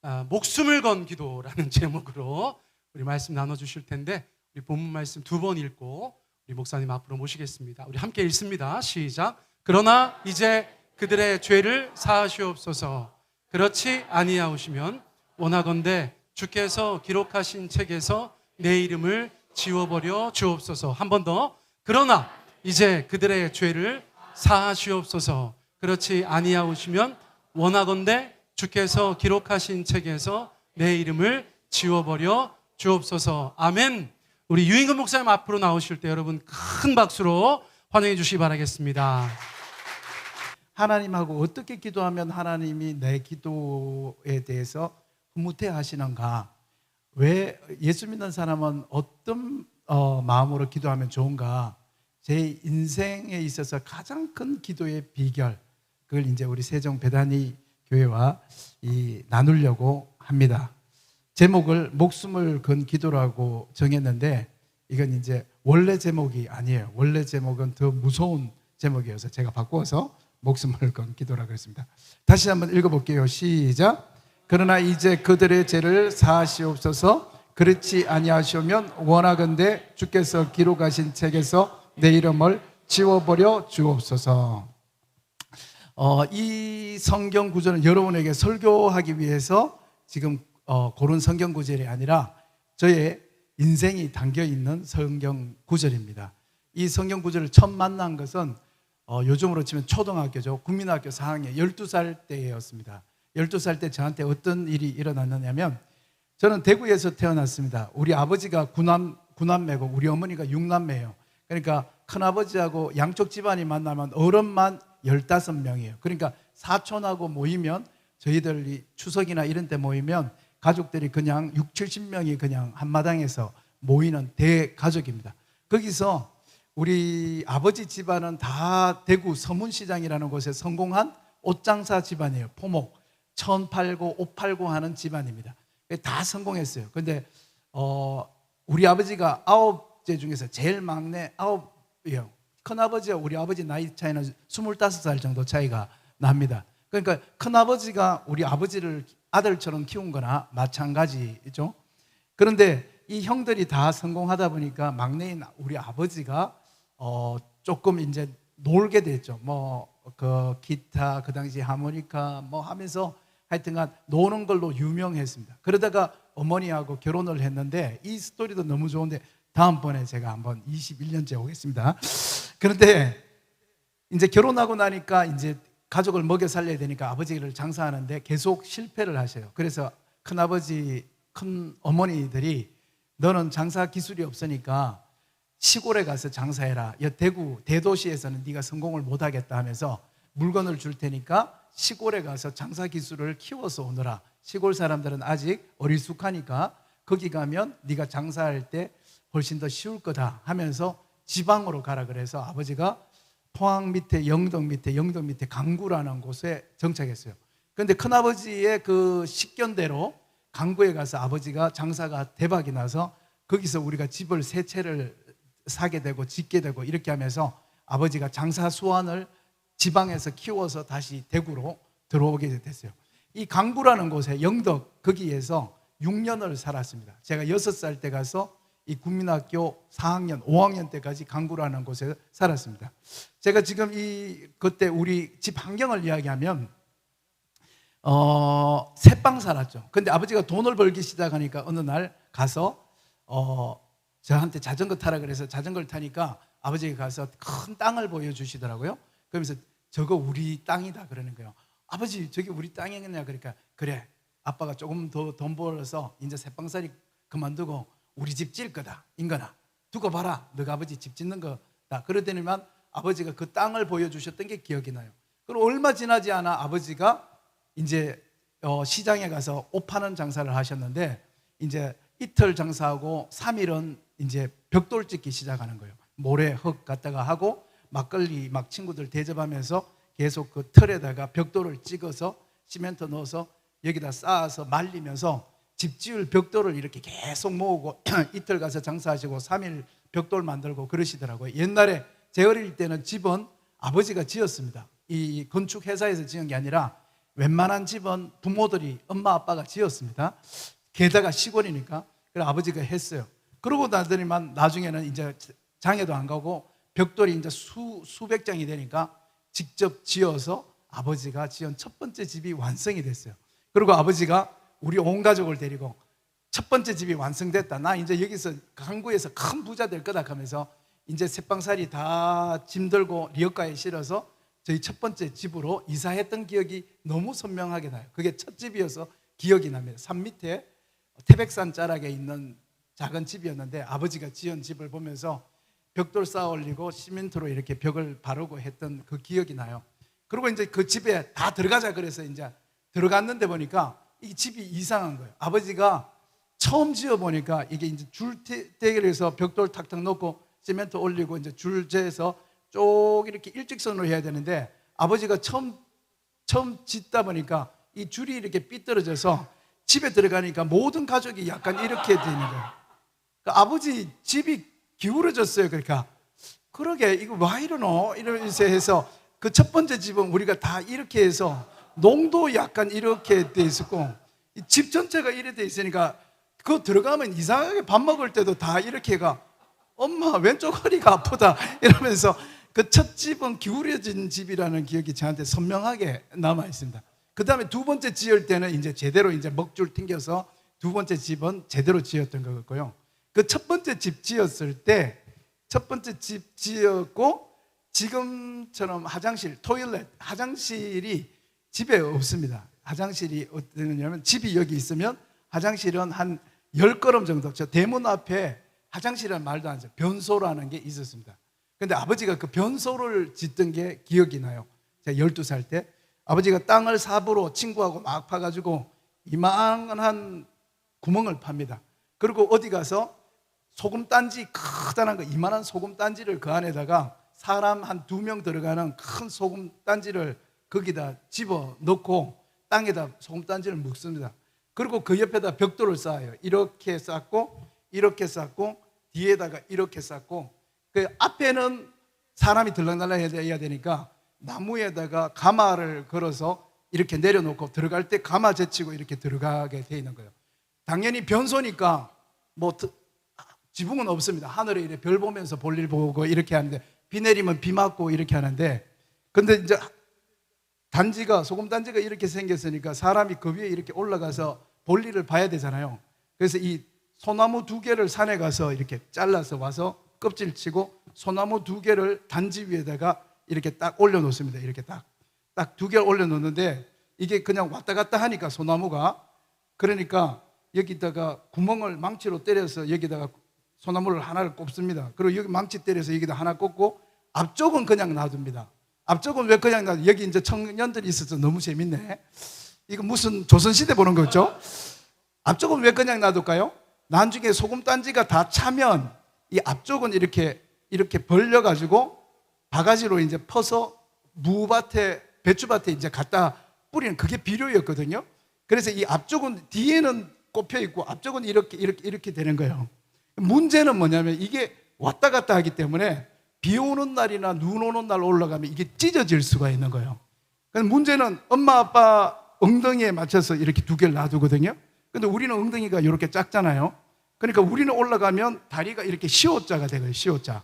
목숨을 건 기도라는 제목으로 우리 말씀 나눠주실 텐데, 우리 본문 말씀 2번 읽고 우리 목사님 앞으로 모시겠습니다. 우리 함께 읽습니다. 시작. 그러나 이제 그들의 죄를 사하시옵소서. 그렇지 아니하오시면 원하건대 주께서 기록하신 책에서 내 이름을 지워버려 주옵소서. 한 번 더. 그러나 이제 그들의 죄를 사하시옵소서. 그렇지 아니하오시면 원하건대 주께서 기록하신 책에서 내 이름을 지워버려 주옵소서. 아멘. 우리 유인근 목사님 앞으로 나오실 때 여러분 큰 박수로 환영해 주시기 바라겠습니다. 하나님하고 어떻게 기도하면 하나님이 내 기도에 대해서 흐뭇해 하시는가? 왜 예수 믿는 사람은 어떤 마음으로 기도하면 좋은가? 제 인생에 있어서 가장 큰 기도의 비결, 그걸 이제 우리 세종 베다니 교회와 나누려고 합니다. 제목을 목숨을 건 기도라고 정했는데, 이건 이제 원래 제목이 아니에요. 원래 제목은 더 무서운 제목이어서 제가 바꾸어서 목숨을 건 기도라고 했습니다. 다시 한번 읽어볼게요. 시작. 그러나 이제 그들의 죄를 사하시옵소서. 그렇지 아니하시면 원하건대 주께서 기록하신 책에서 내 이름을 지워버려 주옵소서. 이 성경 구절은 여러분에게 설교하기 위해서 지금 고른 성경 구절이 아니라 저의 인생이 담겨있는 성경 구절입니다. 이 성경 구절을 처음 만난 것은 요즘으로 치면 초등학교죠. 국민학교 4학년 12살 때였습니다. 12살 때 저한테 어떤 일이 일어났느냐면, 저는 대구에서 태어났습니다. 우리 아버지가 9남매고 우리 어머니가 6남매예요. 그러니까 큰아버지하고 양쪽 집안이 만나면 어른만 15명이에요. 그러니까 사촌하고 모이면, 저희들이 추석이나 이런 때 모이면 가족들이 그냥 6, 70명이 그냥 한마당에서 모이는 대가족입니다. 거기서 우리 아버지 집안은 다 대구 서문시장이라는 곳에 성공한 옷장사 집안이에요. 포목, 천 팔고 옷 팔고 하는 집안입니다. 다 성공했어요. 근데 우리 아버지가 9째 중에서 제일 막내 9이에요. 큰아버지와 우리 아버지 나이 차이는 25살 정도 차이가 납니다. 그러니까 큰아버지가 우리 아버지를 아들처럼 키운 거나 마찬가지죠. 그런데 이 형들이 다 성공하다 보니까 막내인 우리 아버지가 조금 이제 놀게 됐죠. 그 기타, 그 당시 하모니카 하면서 하여튼간 노는 걸로 유명했습니다. 그러다가 어머니하고 결혼을 했는데, 이 스토리도 너무 좋은데 다음번에 제가 한번 21년째 오겠습니다. 그런데 이제 결혼하고 나니까 이제 가족을 먹여 살려야 되니까 아버지를 장사하는데 계속 실패를 하셔요. 그래서 큰아버지, 큰어머니들이 너는 장사 기술이 없으니까 시골에 가서 장사해라. 대구 대도시에서는 네가 성공을 못하겠다 하면서 물건을 줄 테니까 시골에 가서 장사 기술을 키워서 오너라. 시골 사람들은 아직 어리숙하니까 거기 가면 네가 장사할 때 훨씬 더 쉬울 거다 하면서 지방으로 가라 그래서 아버지가 포항 밑에 영덕 밑에 강구라는 곳에 정착했어요. 그런데 큰아버지의 그 식견대로 강구에 가서 아버지가 장사가 대박이 나서 거기서 우리가 집을 세 채를 사게 되고 짓게 되고 이렇게 하면서 아버지가 장사 수완을 지방에서 키워서 다시 대구로 들어오게 됐어요. 이 강구라는 곳에 영덕 거기에서 6년을 살았습니다. 제가 6살 때 가서 이 국민학교 4학년, 5학년 때까지 강구라는 곳에 살았습니다. 제가 지금 그때 우리 집 환경을 이야기하면 새빵 살았죠. 근데 아버지가 돈을 벌기 시작하니까 어느 날 가서 저한테 자전거 타라 그래서 자전거를 타니까 아버지가 가서 큰 땅을 보여주시더라고요. 그러면서 저거 우리 땅이다 그러는 거예요. 아버지 저기 우리 땅이겠냐 그러니까 그래 아빠가 조금 더 돈 벌어서 이제 새빵살이 그만두고 우리 집 질 거다 인거나 두고 봐라 너가 아버지 집 짓는 거다. 그러더니만 아버지가 그 땅을 보여주셨던 게 기억이 나요. 그리고 얼마 지나지 않아 아버지가 이제 시장에 가서 옷 파는 장사를 하셨는데 이제 이틀 장사하고 3일은 이제 벽돌 찍기 시작하는 거예요. 모래 흙 갖다가 하고 막걸리 막 친구들 대접하면서 계속 그 틀에다가 벽돌을 찍어서 시멘트 넣어서 여기다 쌓아서 말리면서 집 지을 벽돌을 이렇게 계속 모으고 이틀 가서 장사하시고 3일 벽돌 만들고 그러시더라고요. 옛날에 제 어릴 때는 집은 아버지가 지었습니다. 이 건축 회사에서 지은 게 아니라 웬만한 집은 부모들이 엄마 아빠가 지었습니다. 게다가 시골이니까. 그래서 아버지가 했어요. 그러고 나더니만 나중에는 이제 장에도 안 가고 벽돌이 이제 수백 장이 되니까 직접 지어서 아버지가 지은 첫 번째 집이 완성이 됐어요. 그리고 아버지가 우리 온 가족을 데리고 첫 번째 집이 완성됐다. 나 이제 여기서 강구에서 큰 부자 될 거다 하면서 이제 새빵살이 다 짐 들고 리어카에 실어서 저희 첫 번째 집으로 이사했던 기억이 너무 선명하게 나요. 그게 첫 집이어서 기억이 납니다. 산 밑에 태백산 자락에 있는 작은 집이었는데 아버지가 지은 집을 보면서 벽돌 쌓아 올리고 시멘트로 이렇게 벽을 바르고 했던 그 기억이 나요. 그리고 이제 그 집에 다 들어가자 그래서 이제 들어갔는데 보니까 이 집이 이상한 거예요. 아버지가 처음 지어 보니까 이게 이제 줄대기에서 벽돌 탁탁 넣고 시멘트 올리고 이제 줄 재서 쭉 이렇게 일직선으로 해야 되는데 아버지가 처음 짓다 보니까 이 줄이 이렇게 삐뚤어져서 집에 들어가니까 모든 가족이 약간 이렇게 되는 거예요. 그러니까 아버지 집이 기울어졌어요. 그러니까 그러게 이거 왜 이러노? 이러면서 해서 그 첫 번째 집은 우리가 다 이렇게 해서 농도 약간 이렇게 돼 있었고 집 전체가 이렇게 돼 있으니까 그거 들어가면 이상하게 밥 먹을 때도 다 이렇게 가 엄마 왼쪽 허리가 아프다 이러면서 그 첫 집은 기울어진 집이라는 기억이 저한테 선명하게 남아 있습니다. 그 다음에 두 번째 지을 때는 이제 제대로 이제 먹줄 튕겨서 두 번째 집은 제대로 지었던 것 같고요. 그 첫 번째 집 지었을 때 첫 번째 집 지었고 지금처럼 화장실, 토일렛, 화장실이 집에 없습니다. 화장실이 어떠냐면 집이 여기 있으면 화장실은 한 10걸음 정도 저 대문 앞에 화장실이라는 말도 안 써요. 변소라는 게 있었습니다. 근데 아버지가 그 변소를 짓던 게 기억이 나요. 제가 12살 때 아버지가 땅을 삽으로 친구하고 막 파가지고 이만한 구멍을 팝니다. 그리고 어디 가서 소금단지 크다란 거 이만한 소금단지를 그 안에다가 사람 한 2명 들어가는 큰 소금단지를 거기다 집어 넣고 땅에다 소금단지를 묶습니다. 그리고 그 옆에다 벽돌을 쌓아요. 이렇게 쌓고 이렇게 쌓고 뒤에다가 이렇게 쌓고 그 앞에는 사람이 들락날락 해야 되니까 나무에다가 가마를 걸어서 이렇게 내려놓고 들어갈 때 가마 제치고 이렇게 들어가게 돼 있는 거예요. 당연히 변소니까 뭐 지붕은 없습니다. 하늘에 이렇게 별 보면서 볼일 보고 이렇게 하는데 비 내리면 비 맞고 이렇게 하는데 근데 이제 단지가 소금단지가 이렇게 생겼으니까 사람이 그 위에 이렇게 올라가서 볼일을 봐야 되잖아요. 그래서 이 소나무 2개를 산에 가서 이렇게 잘라서 와서 껍질 치고 소나무 2개를 단지 위에다가 이렇게 딱 올려놓습니다. 이렇게 딱 2개 올려놓는데 이게 그냥 왔다 갔다 하니까 소나무가 그러니까 여기다가 구멍을 망치로 때려서 여기다가 소나무를 하나를 꼽습니다. 그리고 여기 망치 때려서 여기다 하나 꽂고 앞쪽은 그냥 놔둡니다. 앞쪽은 왜 그냥 놔둬? 여기 이제 청년들이 있어서 너무 재밌네. 이거 무슨 조선시대 보는 거죠? 앞쪽은 왜 그냥 놔둘까요? 나중에 소금단지가 다 차면 이 앞쪽은 이렇게 벌려가지고 바가지로 이제 퍼서 무밭에, 배추밭에 이제 갖다 뿌리는 그게 비료였거든요. 그래서 이 앞쪽은 뒤에는 꼽혀 있고 앞쪽은 이렇게 되는 거예요. 문제는 뭐냐면 이게 왔다 갔다 하기 때문에 비 오는 날이나 눈 오는 날 올라가면 이게 찢어질 수가 있는 거예요. 그래서 문제는 엄마 아빠 엉덩이에 맞춰서 이렇게 2개를 놔두거든요. 근데 우리는 엉덩이가 이렇게 작잖아요. 그러니까 우리는 올라가면 다리가 이렇게 시옷자가 되거든요. 시옷자.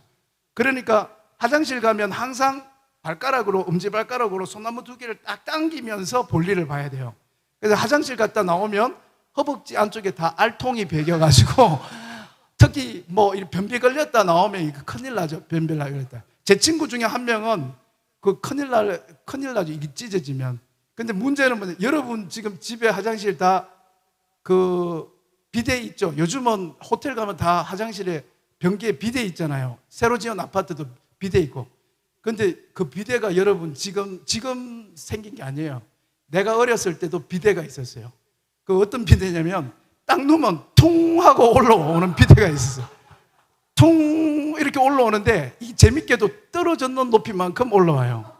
그러니까 화장실 가면 항상 발가락으로 엄지발가락으로 소나무 2개를 딱 당기면서 볼일을 봐야 돼요. 그래서 화장실 갔다 나오면 허벅지 안쪽에 다 알통이 베겨가지고 특히 뭐 변비 걸렸다 나오면 이거 큰일 나죠. 변비 걸렸다. 제 친구 중에 한 명은 그 큰일 나죠. 이게 찢어지면. 근데 문제는 뭐냐? 여러분 지금 집에 화장실 다 그 비데 있죠. 요즘은 호텔 가면 다 화장실에 변기에 비데 있잖아요. 새로 지은 아파트도 비데 있고. 근데 그 비데가 여러분 지금 생긴 게 아니에요. 내가 어렸을 때도 비데가 있었어요. 그 어떤 비데냐면 딱 누면 퉁 하고 올라오는 비데가 있었어요. 퉁 이렇게 올라오는데 이 재밌게도 떨어졌는 높이만큼 올라와요.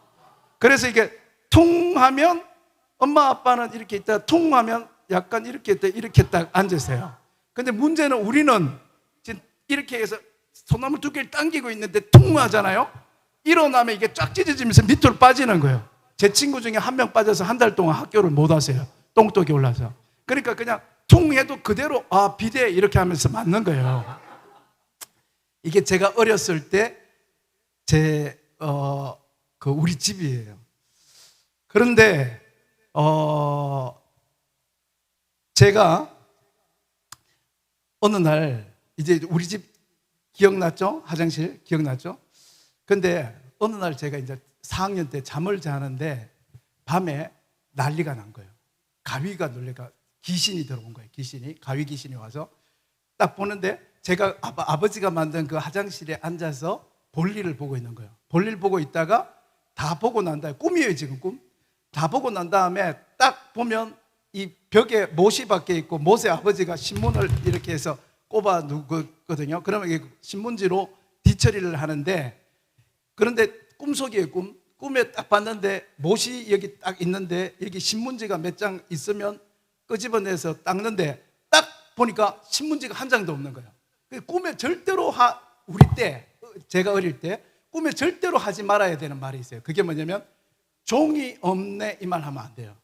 그래서 이게 퉁 하면 엄마 아빠는 이렇게 있다가 퉁 하면 약간 이렇게 딱 앉으세요. 근데 문제는 우리는 이렇게 해서 소나무 2개를 당기고 있는데 퉁 하잖아요. 일어나면 이게 쫙 찢어지면서 밑으로 빠지는 거예요. 제 친구 중에 한 명 빠져서 한 달 동안 학교를 못 왔어요. 똥독이 올라서. 그러니까 그냥 퉁 해도 그대로 비대 이렇게 하면서 맞는 거예요. 이게 제가 어렸을 때 우리 집이에요. 그런데 제가 어느 날 이제 우리 집 기억났죠? 화장실 기억났죠? 근데 어느 날 제가 이제 4학년 때 잠을 자는데 밤에 난리가 난 거예요. 가위가 놀래가 귀신이 들어온 거예요. 가위 귀신이 와서 딱 보는데 제가 아버지가 만든 그 화장실에 앉아서 볼일을 보고 있는 거예요. 볼일 보고 있다가 다 보고 난 다음에 꿈이에요, 지금 꿈. 다 보고 난 다음에 딱 보면 이 벽에 못이 박혀 있고 못에 아버지가 신문을 이렇게 해서 꼽아 누거든요. 그러면 이게 신문지로 뒤처리를 하는데, 그런데 꿈속이에요, 꿈에 딱 봤는데 못이 여기 딱 있는데 여기 신문지가 몇 장 있으면 끄집어내서 닦는데 딱 보니까 신문지가 한 장도 없는 거예요. 꿈에 절대로 우리 때, 제가 어릴 때 꿈에 절대로 하지 말아야 되는 말이 있어요. 그게 뭐냐면 종이 없네 이 말 하면 안 돼요.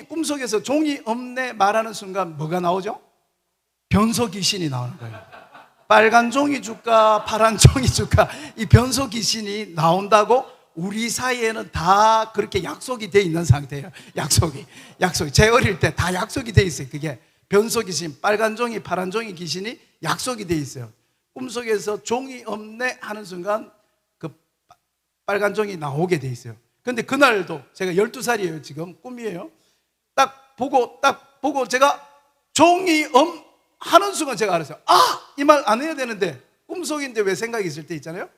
꿈속에서 종이 없네 말하는 순간 뭐가 나오죠? 변소 귀신이 나오는 거예요. 빨간 종이 줄까 파란 종이 줄까, 이 변소 귀신이 나온다고 우리 사이에는 다 그렇게 약속이 돼 있는 상태예요. 약속이 제 어릴 때 다 약속이 돼 있어요. 그게 변소 귀신, 빨간 종이 파란 종이 귀신이 약속이 돼 있어요. 꿈속에서 종이 없네 하는 순간 그 빨간 종이 나오게 돼 있어요. 근데 그날도 제가 12살이에요 지금, 꿈이에요. 딱 보고 제가 종이 하는 순간 제가 알았어요. 이 말 안 해야 되는데, 꿈속인데 왜 생각이 있을 때 있잖아요.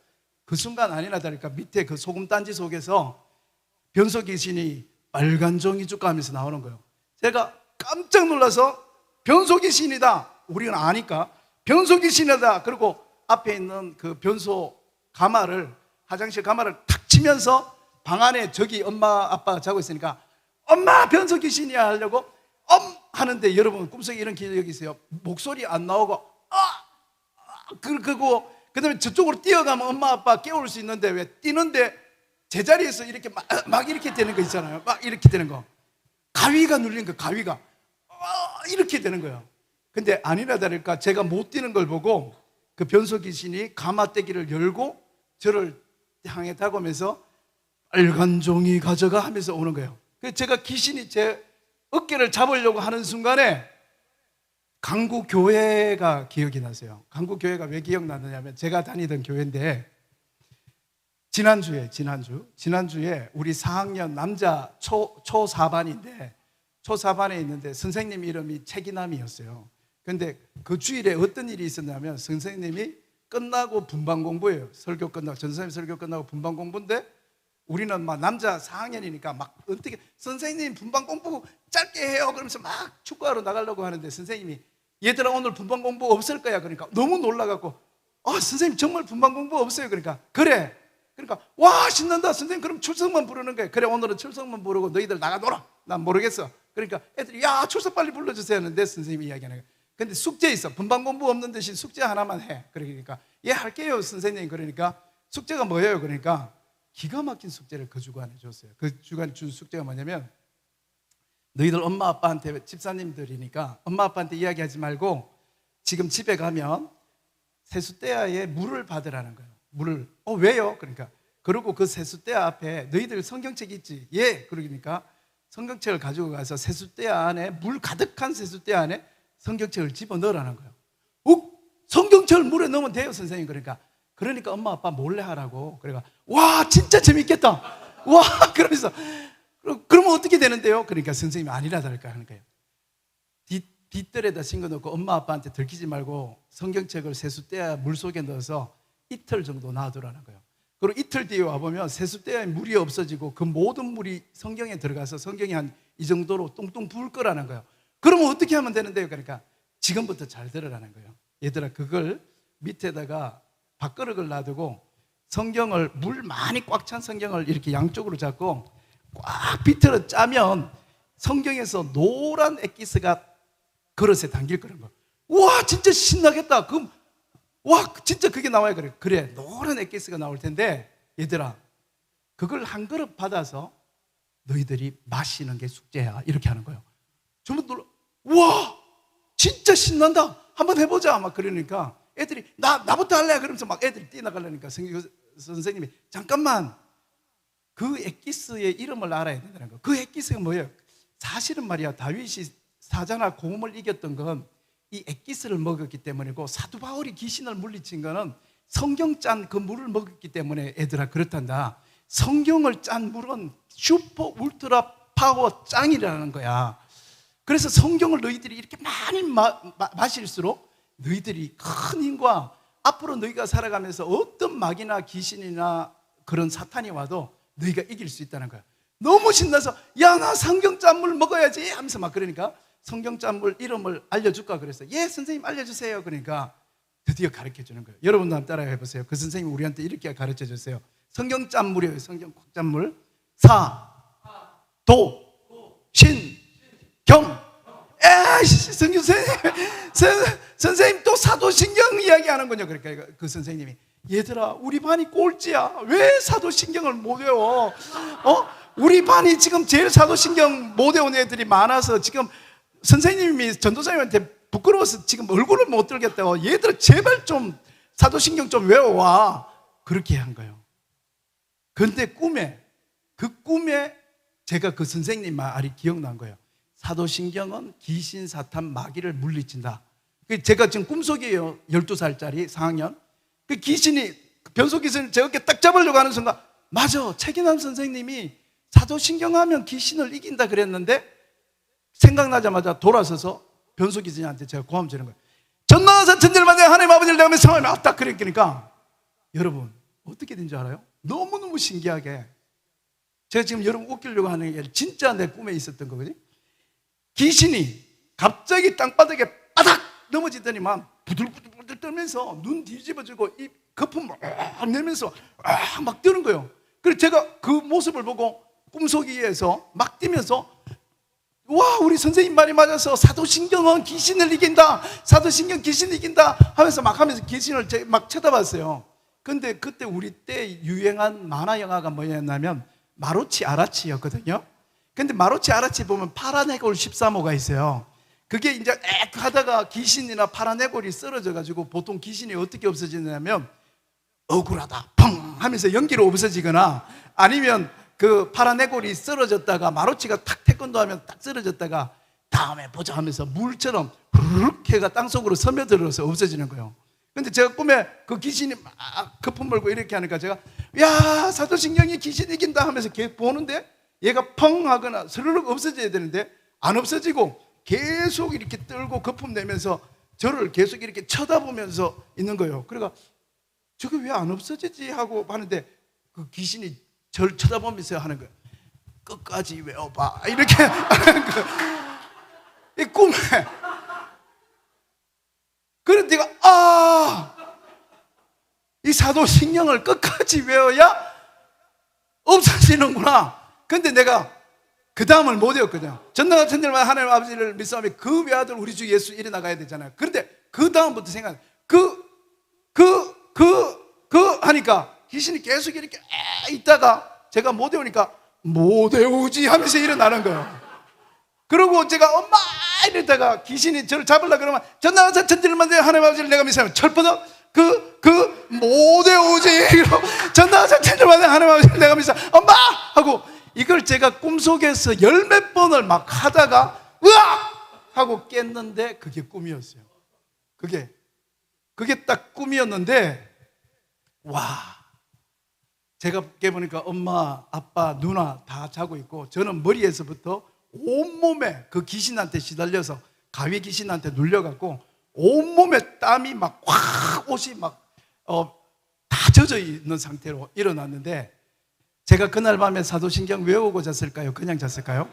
그 순간 아니나 다를까 밑에 그 소금단지 속에서 변소 귀신이 빨간 종이 줄까 하면서 나오는 거예요. 제가 깜짝 놀라서 변소 귀신이다, 우리는 아니까 변소 귀신이다. 그리고 앞에 있는 그 변소 가마를, 화장실 가마를 탁 치면서 방 안에 저기 엄마 아빠가 자고 있으니까 엄마 변소 귀신이야 하려고 하는데, 여러분 꿈속에 이런 기억이 있어요. 목소리 안 나오고 그리고 그다음에 저쪽으로 뛰어가면 엄마 아빠 깨울 수 있는데 왜 뛰는데 제자리에서 이렇게 막 이렇게 되는 거 있잖아요. 막 이렇게 되는 거, 가위가 눌린 거, 가위가 이렇게 되는 거예요. 근데 아니나 다를까 제가 못 뛰는 걸 보고 그 변소 귀신이 가마떼기를 열고 저를 향해 다가오면서 빨간 종이 가져가 하면서 오는 거예요. 그래서 제가 귀신이 제 어깨를 잡으려고 하는 순간에 강구교회가 기억이 나세요. 강구교회가 왜 기억나느냐면 제가 다니던 교회인데, 지난주에 우리 4학년 남자 초4반인데 초4반에 있는데 선생님 이름이 최기남이었어요. 근데 그 주일에 어떤 일이 있었냐면, 선생님이 끝나고 분반 공부예요. 설교 끝나고, 전선생님 설교 끝나고 분반 공부인데 우리는 막 남자 4학년이니까 막 어떻게 선생님 분반 공부 짧게 해요 그러면서 막 축구하러 나가려고 하는데, 선생님이 얘들아 오늘 분반 공부 없을 거야. 그러니까 너무 놀라갖고 선생님 정말 분반 공부 없어요. 그러니까 그래. 그러니까 와 신난다. 선생님 그럼 출석만 부르는 거예요. 그래 오늘은 출석만 부르고 너희들 나가 놀아. 난 모르겠어. 그러니까 애들이 야 출석 빨리 불러주세요 하는데 선생님이 이야기하는 거예요. 근데 숙제 있어. 분반 공부 없는 대신 숙제 하나만 해. 그러니까 예 할게요 선생님. 그러니까 숙제가 뭐예요? 그러니까 기가 막힌 숙제를 그 주간에 줬어요. 그 주간에 준 숙제가 뭐냐면, 너희들 엄마 아빠한테, 집사님들이니까 엄마 아빠한테 이야기하지 말고 지금 집에 가면 세숫대야에 물을 받으라는 거예요. 물을. 왜요? 그러니까 그리고 그 세숫대야 앞에 너희들 성경책 있지? 예. 그러니까 성경책을 가지고 가서 세숫대야 안에, 물 가득한 세숫대야 안에 성경책을 집어넣으라는 거예요. 성경책을 물에 넣으면 돼요 선생님. 그러니까 엄마 아빠 몰래 하라고. 그러니까 와 진짜 재밌겠다. 와 그러면서 그러면 어떻게 되는데요? 그러니까 선생님이 아니라 다를까 하는 거예요. 뒷뜰에다 싱겨놓고 엄마 아빠한테 들키지 말고 성경책을 세숫대야 물속에 넣어서 이틀 정도 놔두라는 거예요. 그리고 이틀 뒤에 와보면 세숫대야에 물이 없어지고 그 모든 물이 성경에 들어가서 성경이 한 이 정도로 뚱뚱 부을 거라는 거예요. 그러면 어떻게 하면 되는데요? 그러니까 지금부터 잘 들으라는 거예요. 얘들아 그걸 밑에다가 밥그릇을 놔두고 성경을, 물 많이 꽉 찬 성경을 이렇게 양쪽으로 잡고 꽉 비틀어 짜면 성경에서 노란 엑기스가 그릇에 담길 거라는 거예요. 와 진짜 신나겠다. 그럼 와 진짜 그게 나와요. 그래 노란 엑기스가 나올 텐데 얘들아 그걸 한 그릇 받아서 너희들이 마시는 게 숙제야. 이렇게 하는 거예요. 전부 놀라. 와, 진짜 신난다. 한번 해보자. 막 그러니까 애들이 나부터 할래. 그러면서 막 애들이 뛰어나가려니까 선생님이 잠깐만, 그 엑기스의 이름을 알아야 된다는 거. 그 엑기스가 뭐예요? 사실은 말이야, 다윗이 사자나 곰을 이겼던 건 이 엑기스를 먹었기 때문이고, 사도 바울이 귀신을 물리친 거는 성경 짠 그 물을 먹었기 때문에 애들아 그렇단다. 성경을 짠 물은 슈퍼 울트라 파워 짱이라는 거야. 그래서 성경을 너희들이 이렇게 많이 마실수록 너희들이 큰 힘과 앞으로 너희가 살아가면서 어떤 마귀나 귀신이나 그런 사탄이 와도 너희가 이길 수 있다는 거야. 너무 신나서 야, 나 성경 짠물 먹어야지 하면서 막 그러니까 성경 짠물 이름을 알려줄까 그랬어요. 예, 선생님 알려주세요. 그러니까 드디어 가르쳐주는 거예요. 여러분도 한번 따라해 보세요. 그 선생님이 우리한테 이렇게 가르쳐줬어요. 성경 짠물이에요. 성경 짠물. 사, 도, 신, 경. 에이씨, 성경 선생님 또 사도신경 이야기하는 거냐. 그러니까 그 선생님이 얘들아, 우리 반이 꼴찌야. 왜 사도신경을 못 외워? 우리 반이 지금 제일 사도신경 못 외우는 애들이 많아서 지금 선생님이 전도사님한테 부끄러워서 지금 얼굴을 못 들겠다고. 얘들아, 제발 좀 사도신경 좀 외워와. 그렇게 한 거예요. 그런데 그 꿈에 제가 그 선생님 말이 기억난 거예요. 사도신경은 귀신, 사탄, 마귀를 물리친다. 제가 지금 꿈속이에요. 12살짜리 4학년. 그 귀신이, 변소 귀신을 제 어깨 딱 잡으려고 하는 순간, 맞아, 최기남 선생님이 사도신경 하면 귀신을 이긴다 그랬는데, 생각나자마자 돌아서서 변소 귀신한테 제가 고함 지는 거예요. 전능하신 천지를 하나님 아버지를 내가 성함이 딱 그랬으니까. 여러분, 어떻게 된 줄 알아요? 너무너무 신기하게, 제가 지금 여러분 웃기려고 하는 게 진짜 내 꿈에 있었던 거거든요. 귀신이 갑자기 땅바닥에 바닥 넘어지더니만 부들부들 떨면서 눈 뒤집어지고 입 거품 막 내면서 막 뜨는 거예요. 그래서 제가 그 모습을 보고 꿈속에서 막 뛰면서, 와, 우리 선생님 말이 맞아서 사도신경은 귀신을 이긴다, 사도신경 귀신을 이긴다 하면서 귀신을 막 쳐다봤어요. 근데 그때 우리 때 유행한 만화 영화가 뭐였냐면 마루치 아라치였거든요. 근데 마루치 아라치 보면 파란 해골 13호가 있어요. 그게 이제 하다가 귀신이나 파란 해골이 쓰러져가지고, 보통 귀신이 어떻게 없어지냐면 억울하다 펑 하면서 연기로 없어지거나, 아니면 그 파란 해골이 쓰러졌다가 마루치가 탁 태권도 하면 딱 쓰러졌다가 다음에 보자 하면서 물처럼 후루룩 해가 땅속으로 스며들어서 없어지는 거예요. 근데 제가 꿈에 그 귀신이 막 거품 물고 이렇게 하니까 제가, 야, 사도신경이 귀신 이긴다 하면서 계속 보는데 얘가 펑 하거나 스르륵 없어져야 되는데 안 없어지고 계속 이렇게 떨고 거품 내면서 저를 계속 이렇게 쳐다보면서 있는 거예요. 그러니까 저게 왜 안 없어지지 하고 하는데, 그 귀신이 저를 쳐다보면서 하는 거예요. 끝까지 외워봐. 이렇게 하는 거예요. 이 꿈에. 그래서 내가, 이 사도신경을 끝까지 외워야 없어지는구나. 근데 내가 그 다음을 못 외웠거든요. 전능한 천지를 하나님 아버지를 믿사오며 그 외아들 우리 주 예수 이래 나가야 되잖아요. 그런데 그 다음부터 생각, 하니까 귀신이 계속 이렇게 있다가 제가 못 외우니까 못 외우지 하면서 일어나는 거예요. 그리고 제가 엄마 이러다가 귀신이 저를 잡으려고 그러면 전능하신 천지를 만든 하나님 아버지를 내가 믿사오며 철퍼덕 못 외우지. 전능하신 천지를 만든 하나님 아버지를 내가 믿사오며 엄마 하고, 이걸 제가 꿈속에서 열 몇 번을 막 하다가 으악 하고 깼는데 그게 꿈이었어요. 그게 딱 꿈이었는데, 와, 제가 깨보니까 엄마, 아빠, 누나 다 자고 있고, 저는 머리에서부터 온몸에 그 귀신한테 시달려서, 가위 귀신한테 눌려갖고 온몸에 땀이 막 확, 옷이 막 다 젖어 있는 상태로 일어났는데, 제가 그날 밤에 사도신경 외우고 잤을까요? 그냥 잤을까요?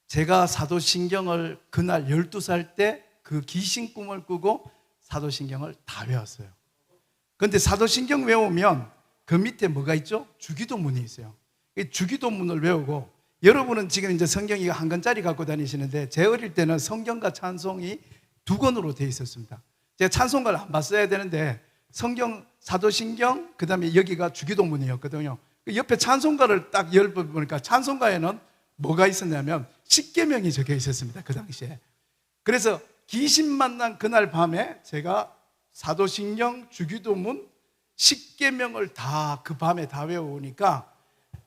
제가 사도신경을 그날 12살 때 그 귀신 꿈을 꾸고 사도신경을 다 외웠어요. 그런데 사도신경 외우면 그 밑에 뭐가 있죠? 주기도문이 있어요. 이 주기도문을 외우고, 여러분은 지금 이제 성경이 한 권짜리 갖고 다니시는데, 제 어릴 때는 성경과 찬송이 2권으로 되어 있었습니다. 제가 찬송가를 안 봤어야 되는데 성경, 사도신경, 그 다음에 여기가 주기도문이었거든요. 그 옆에 찬송가를 딱 열어보니까 찬송가에는 뭐가 있었냐면 십계명이 적혀 있었습니다. 그 당시에. 그래서 귀신 만난 그날 밤에 제가 사도신경, 주기도문, 십계명을 다 그 밤에 다 외워오니까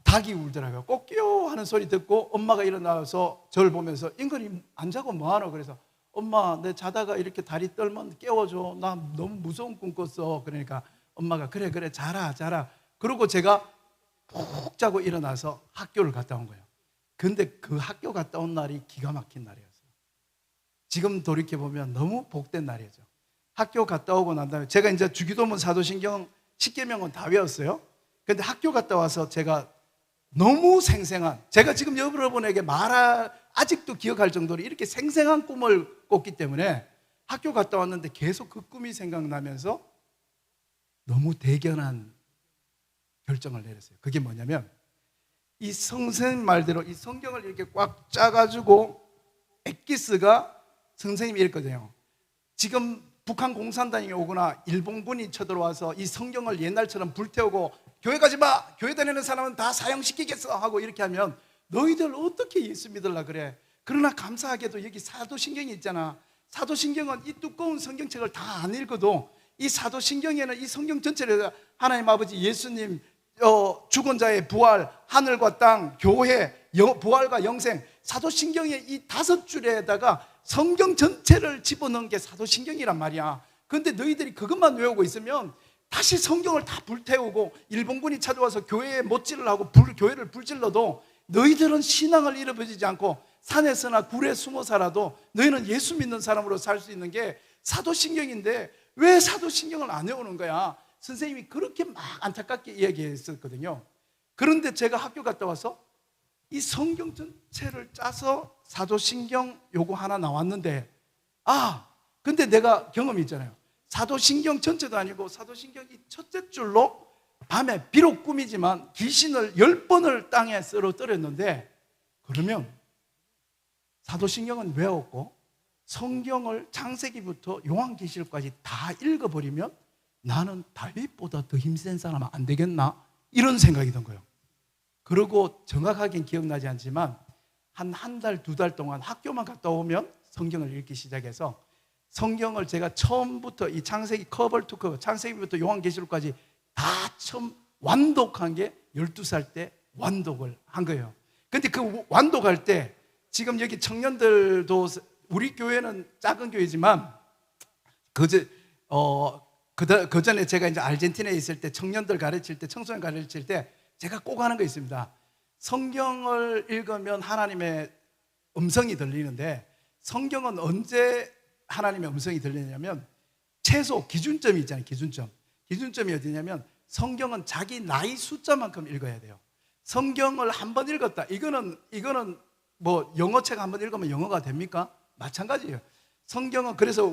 닭이 울더라고요. 꼬끼요 하는 소리 듣고 엄마가 일어나서 저를 보면서 인근이 안 자고 뭐하노? 그래서 엄마 내 자다가 이렇게 다리 떨면 깨워줘. 나 너무 무서운 꿈 꿨어. 그러니까 엄마가 그래 자라. 그러고 제가 푹 자고 일어나서 학교를 갔다 온 거예요. 근데 그 학교 갔다 온 날이 기가 막힌 날이었어요. 지금 돌이켜보면 너무 복된 날이죠. 학교 갔다 오고 난 다음에 제가 이제 주기도문, 사도신경, 십계명은 다 외웠어요. 근데 학교 갔다 와서 제가 너무 생생한, 제가 지금 여러분에게 아직도 기억할 정도로 이렇게 생생한 꿈을 꿨기 때문에 학교 갔다 왔는데 계속 그 꿈이 생각나면서 너무 대견한 결정을 내렸어요. 그게 뭐냐면 이 선생님 말대로 이 성경을 이렇게 꽉 짜가지고 엑기스가 선생님이 이랬거든요. 지금 북한 공산당이 오거나 일본군이 쳐들어와서 이 성경을 옛날처럼 불태우고 교회 가지 마! 교회 다니는 사람은 다 사형시키겠어! 하고 이렇게 하면 너희들 어떻게 예수 믿으려 그래? 그러나 감사하게도 여기 사도신경이 있잖아. 사도신경은 이 두꺼운 성경책을 다 안 읽어도 이 사도신경에는 이 성경 전체를 하나님 아버지, 예수님, 죽은 자의 부활, 하늘과 땅, 교회, 부활과 영생, 사도신경의 이 5줄에다가 성경 전체를 집어넣은 게 사도신경이란 말이야. 그런데 너희들이 그것만 외우고 있으면 다시 성경을 다 불태우고 일본군이 찾아와서 교회에 못질을 하고 교회를 불질러도 너희들은 신앙을 잃어버리지 않고 산에서나 굴에 숨어 살아도 너희는 예수 믿는 사람으로 살 수 있는 게 사도신경인데 왜 사도신경을 안 외우는 거야? 선생님이 그렇게 막 안타깝게 이야기했었거든요. 그런데 제가 학교 갔다 와서 이 성경 전체를 짜서 사도신경 요거 하나 나왔는데 근데 내가 경험이 있잖아요. 사도신경 전체도 아니고 사도신경 이 첫째 줄로 밤에 비록 꿈이지만 귀신을 10번을 땅에 쓰러뜨렸는데 그러면 사도신경은 외웠고 성경을 창세기부터 요한계시록까지 다 읽어버리면 나는 다윗보다 더 힘센 사람은 안 되겠나? 이런 생각이 든 거예요. 그리고 정확하게는 기억나지 않지만 한 달, 2달 동안 학교만 갔다 오면 성경을 읽기 시작해서 성경을 제가 처음부터 이 창세기 커버 투 커버, 창세기부터 요한계시록까지 다 처음 완독한 게 12살 때 완독을 한 거예요. 근데 그 완독할 때 지금 여기 청년들도 우리 교회는 작은 교회지만 그 전에 제가 이제 아르헨티나에 있을 때 청년들 가르칠 때, 청소년 가르칠 때 제가 꼭 하는 거 있습니다. 성경을 읽으면 하나님의 음성이 들리는데 성경은 언제 하나님의 음성이 들리냐면 최소 기준점이 있잖아요. 기준점이 어디냐면 성경은 자기 나이 숫자만큼 읽어야 돼요. 성경을 한 번 읽었다. 이거는 뭐 영어책 한 번 읽으면 영어가 됩니까? 마찬가지예요. 성경은 그래서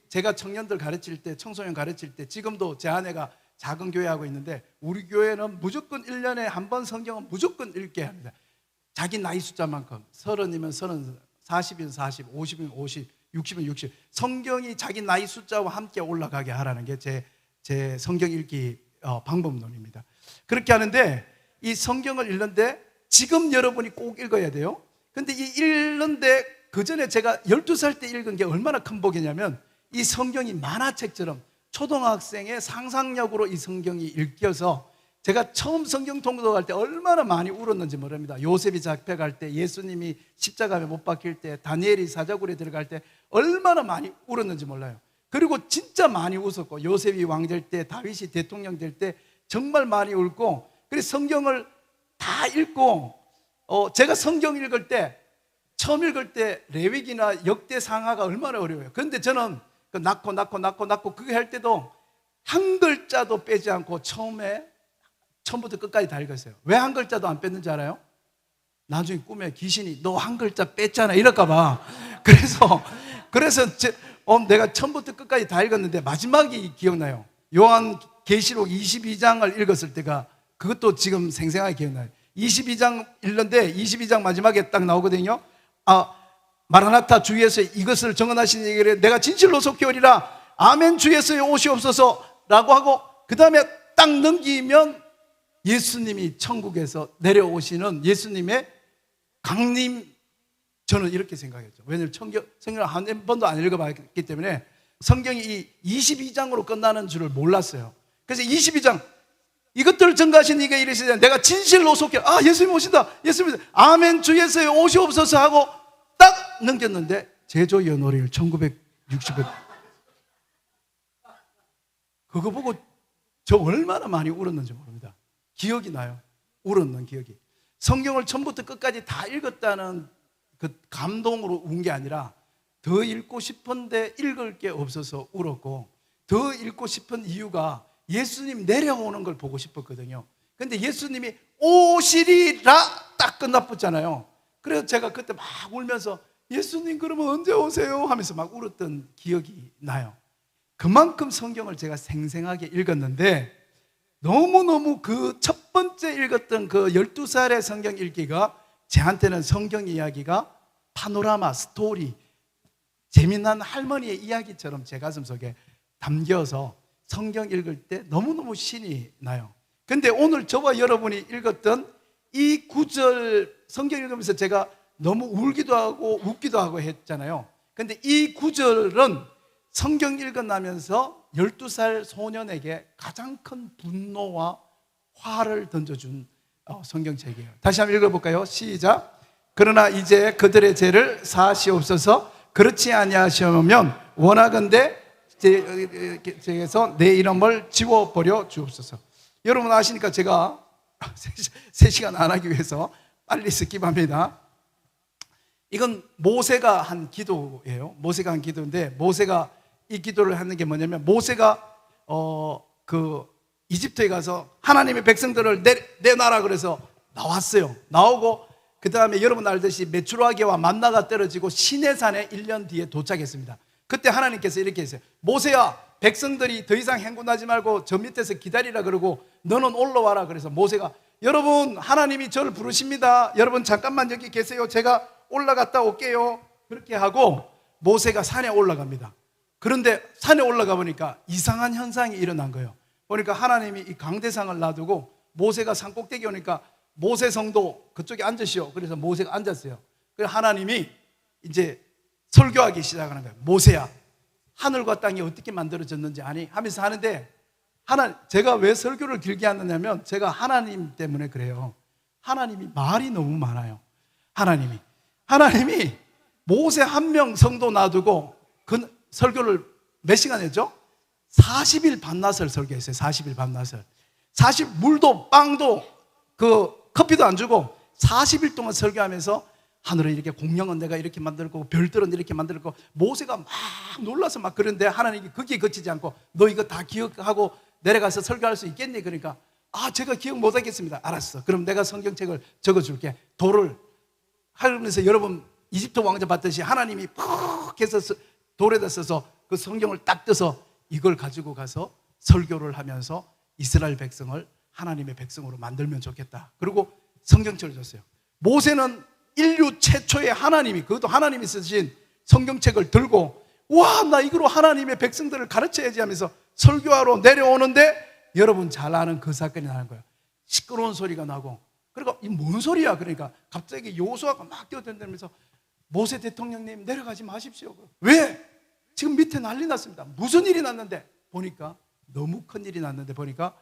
제가 청년들 가르칠 때, 청소년 가르칠 때 지금도 제 아내가 작은 교회 하고 있는데 우리 교회는 무조건 1년에 한 번 성경은 무조건 읽게 합니다. 자기 나이 숫자만큼 30이면 30, 40이면 40, 50이면 50, 60이면 60 성경이 자기 나이 숫자와 함께 올라가게 하라는 게 제 성경 읽기 방법론입니다. 그렇게 하는데 이 성경을 읽는데 지금 여러분이 꼭 읽어야 돼요. 근데 이 읽는데 그 전에 제가 12살 때 읽은 게 얼마나 큰 복이냐면 이 성경이 만화책처럼 초등학생의 상상력으로 이 성경이 읽혀서 제가 처음 성경 통독할 때 얼마나 많이 울었는지 모릅니다. 요셉이 잡혀갈 때, 예수님이 십자가에 못 박힐 때, 다니엘이 사자굴에 들어갈 때 얼마나 많이 울었는지 몰라요. 그리고 진짜 많이 웃었고 요셉이 왕 될 때, 다윗이 대통령 될 때 정말 많이 울고 그래서 성경을 다 읽고 제가 성경 읽을 때 처음 읽을 때 레위기나 역대상하가 얼마나 어려워요. 그런데 저는 낳고 그게 할 때도 한 글자도 빼지 않고 처음부터 끝까지 다 읽었어요. 왜 한 글자도 안 뺐는지 알아요? 나중에 꿈에 귀신이 너 한 글자 뺐잖아 이럴까 봐. 그래서 내가 처음부터 끝까지 다 읽었는데 마지막이 기억나요. 요한계시록 22장을 읽었을 때가 그것도 지금 생생하게 기억나요. 22장 읽는데 22장 마지막에 딱 나오거든요. 마라나타 주 예수의 이것을 정언하신 얘기를 내가 진실로 속히 오리라 아멘 주 예수의 오시옵소서 라고 하고 그 다음에 딱 넘기면 예수님이 천국에서 내려오시는 예수님의 강림, 저는 이렇게 생각했죠. 왜냐하면 성경을 한 번도 안 읽어봤기 때문에 성경이 이 22장으로 끝나는 줄을 몰랐어요. 그래서 22장 이것들을 증거하신 이가 이르시되 내가 진실로 속해 예수님 오신다, 예수님 아멘 주 예수여 오시옵소서 하고 딱 넘겼는데 제조 연호를 1960에 그거 보고 저 얼마나 많이 울었는지 모릅니다. 기억이 나요. 울었는 기억이. 성경을 처음부터 끝까지 다 읽었다는 그 감동으로 운 게 아니라 더 읽고 싶은데 읽을 게 없어서 울었고, 더 읽고 싶은 이유가 예수님 내려오는 걸 보고 싶었거든요. 근데 예수님이 오시리라 딱 끝나붙잖아요. 그래서 제가 그때 막 울면서 예수님 그러면 언제 오세요? 하면서 막 울었던 기억이 나요. 그만큼 성경을 제가 생생하게 읽었는데 너무너무 그 첫 번째 읽었던 그 12살의 성경 읽기가 저한테는 성경 이야기가 파노라마, 스토리, 재미난 할머니의 이야기처럼 제 가슴속에 담겨서 성경 읽을 때 너무너무 신이 나요. 근데 오늘 저와 여러분이 읽었던 이 구절 성경 읽으면서 제가 너무 울기도 하고 웃기도 하고 했잖아요. 근데 이 구절은 성경 읽어나면서 12살 소년에게 가장 큰 분노와 화를 던져준 성경책이에요. 다시 한번 읽어볼까요? 시작. 그러나 이제 그들의 죄를 사하시옵소서. 그렇지 아니하시면 원하건대 제에서 내 이름을 지워버려 주옵소서. 여러분 아시니까 제가 3시간 안 하기 위해서 빨리 스킵합니다. 이건 모세가 한 기도예요. 모세가 한 기도인데, 모세가 이 기도를 하는 게 뭐냐면, 모세가 이집트에 가서 하나님의 백성들을 내놔라 그래서 나왔어요. 나오고 그 다음에 여러분 알듯이 메추라기와 만나가 떨어지고 시내산에 1년 뒤에 도착했습니다. 그때 하나님께서 이렇게 했어요. 모세야, 백성들이 더 이상 행군하지 말고 저 밑에서 기다리라 그러고 너는 올라와라. 그래서 모세가, 여러분 하나님이 저를 부르십니다. 여러분 잠깐만 여기 계세요. 제가 올라갔다 올게요. 그렇게 하고 모세가 산에 올라갑니다. 그런데 산에 올라가 보니까 이상한 현상이 일어난 거예요. 보니까 하나님이 이 강대상을 놔두고 모세가 산 꼭대기 오니까 모세 성도 그쪽에 앉으시오. 그래서 모세가 앉았어요. 그래서 하나님이 이제 설교하기 시작하는 거예요. 모세야, 하늘과 땅이 어떻게 만들어졌는지 아니? 하면서 하는데, 제가 왜 설교를 길게 하느냐면 제가 하나님 때문에 그래요. 하나님이 말이 너무 많아요. 하나님이 모세 한 명 성도 놔두고 그 설교를 몇 시간 했죠? 40일 밤낮을 설교했어요. 40일 밤낮을. 물도 빵도 커피도 안 주고 40일 동안 설교하면서 하늘을 이렇게, 공룡은 내가 이렇게 만들고 별들은 이렇게 만들고, 모세가 막 놀라서 막 그런데 하나님이 거기에 그치지 않고 너 이거 다 기억하고 내려가서 설교할 수 있겠니? 그러니까 제가 기억 못하겠습니다. 알았어. 그럼 내가 성경책을 적어줄게. 돌을 하면서 여러분 이집트 왕자 봤듯이 하나님이 푹 해서 돌에다 써서 그 성경을 딱 떼서 이걸 가지고 가서 설교를 하면서 이스라엘 백성을 하나님의 백성으로 만들면 좋겠다. 그리고 성경책을 줬어요. 모세는 인류 최초의 그것도 하나님이 쓰신 성경책을 들고, 와, 나 이거로 하나님의 백성들을 가르쳐야지 하면서 설교하러 내려오는데, 여러분 잘 아는 그 사건이 나는 거예요. 시끄러운 소리가 나고, 그러니까 이 뭔 소리야? 그러니까 갑자기 여호수아가 막 뛰어다니면서 모세 대통령님 내려가지 마십시오. 왜? 지금 밑에 난리 났습니다. 무슨 일이 났는데? 보니까 너무 큰 일이 났는데, 보니까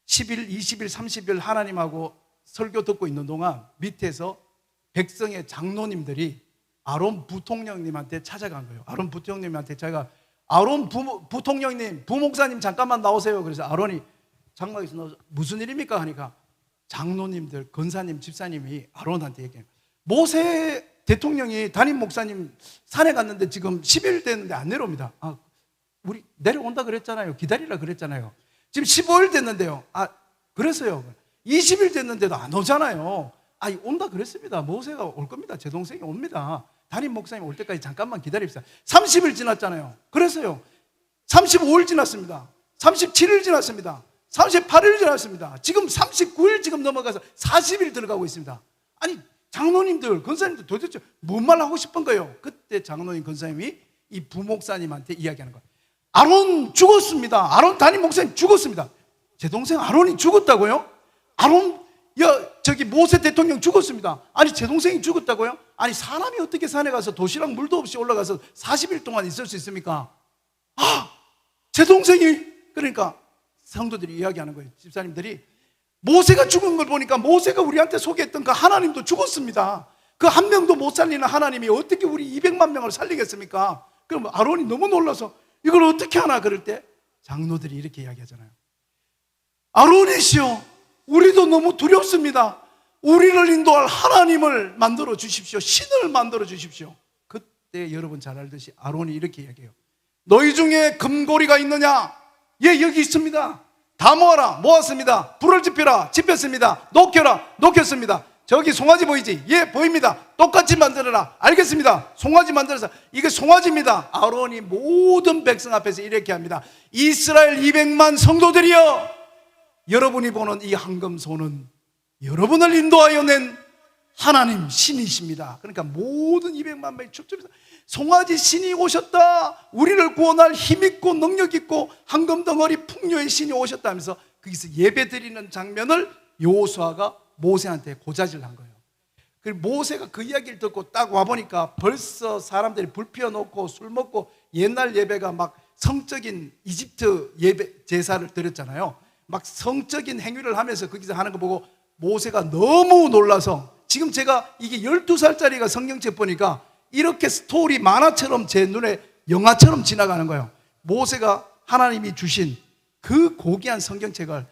10일, 20일, 30일 하나님하고 설교 듣고 있는 동안 밑에서 백성의 장로님들이 아론 부통령님한테 찾아간 거예요. 아론 부통령님한테 아론 부통령님, 부목사님 잠깐만 나오세요. 그래서 아론이 장막에서 나와서 무슨 일입니까? 하니까 장로님들, 권사님, 집사님이 아론한테 얘기해요. 모세 대통령이 담임 목사님 산에 갔는데 지금 10일 됐는데 안 내려옵니다. 우리 내려온다 그랬잖아요. 기다리라 그랬잖아요. 지금 15일 됐는데요. 그랬어요. 20일 됐는데도 안 오잖아요. 온다 그랬습니다. 모세가 올 겁니다. 제 동생이 옵니다. 담임 목사님 올 때까지 잠깐만 기다립시다. 30일 지났잖아요. 그래서요. 35일 지났습니다. 37일 지났습니다. 38일 지났습니다. 지금 39일 지금 넘어가서 40일 들어가고 있습니다. 장로님들, 권사님들 도대체 뭔 말 하고 싶은 거예요? 그때 장로님, 권사님이 이 부목사님한테 이야기하는 거예요. 아론 죽었습니다. 아론 담임 목사님 죽었습니다. 제 동생 아론이 죽었다고요? 저기 모세 대통령 죽었습니다. 아니, 제 동생이 죽었다고요? 아니, 사람이 어떻게 산에 가서 도시락 물도 없이 올라가서 40일 동안 있을 수 있습니까? 제 동생이. 그러니까 성도들이 이야기하는 거예요. 집사님들이 모세가 죽은 걸 보니까 모세가 우리한테 소개했던 그 하나님도 죽었습니다. 그 한 명도 못 살리는 하나님이 어떻게 우리 200만 명을 살리겠습니까? 그럼 아론이 너무 놀라서 이걸 어떻게 하나 그럴 때 장로들이 이렇게 이야기하잖아요. 아론이시여, 우리도 너무 두렵습니다. 우리를 인도할 하나님을 만들어 주십시오. 신을 만들어 주십시오. 그때 여러분 잘 알듯이 아론이 이렇게 이야기해요. 너희 중에 금고리가 있느냐? 예, 여기 있습니다. 다 모아라. 모았습니다. 불을 지펴라. 지폈습니다. 녹여라. 녹였습니다. 저기 송아지 보이지? 예, 보입니다. 똑같이 만들어라. 알겠습니다. 송아지 만들어서 이게 송아지입니다. 아론이 모든 백성 앞에서 이렇게 합니다. 이스라엘 200만 성도들이여, 여러분이 보는 이 황금소는 여러분을 인도하여 낸 하나님 신이십니다. 그러니까 모든 200만 명이 춤추면서 송아지 신이 오셨다, 우리를 구원할 힘있고 능력있고 황금덩어리 풍요의 신이 오셨다 하면서 거기서 예배드리는 장면을 여호수아가 모세한테 고자질한 거예요. 그리고 모세가 그 이야기를 듣고 딱 와보니까 벌써 사람들이 불 피워놓고 술 먹고, 옛날 예배가 막 성적인 이집트 예배 제사를 드렸잖아요. 막 성적인 행위를 하면서 거기서 하는 거 보고 모세가 너무 놀라서, 지금 제가 이게 12살짜리가 성경책 보니까 이렇게 스토리 만화처럼 제 눈에 영화처럼 지나가는 거예요. 모세가 하나님이 주신 그 고귀한 성경책을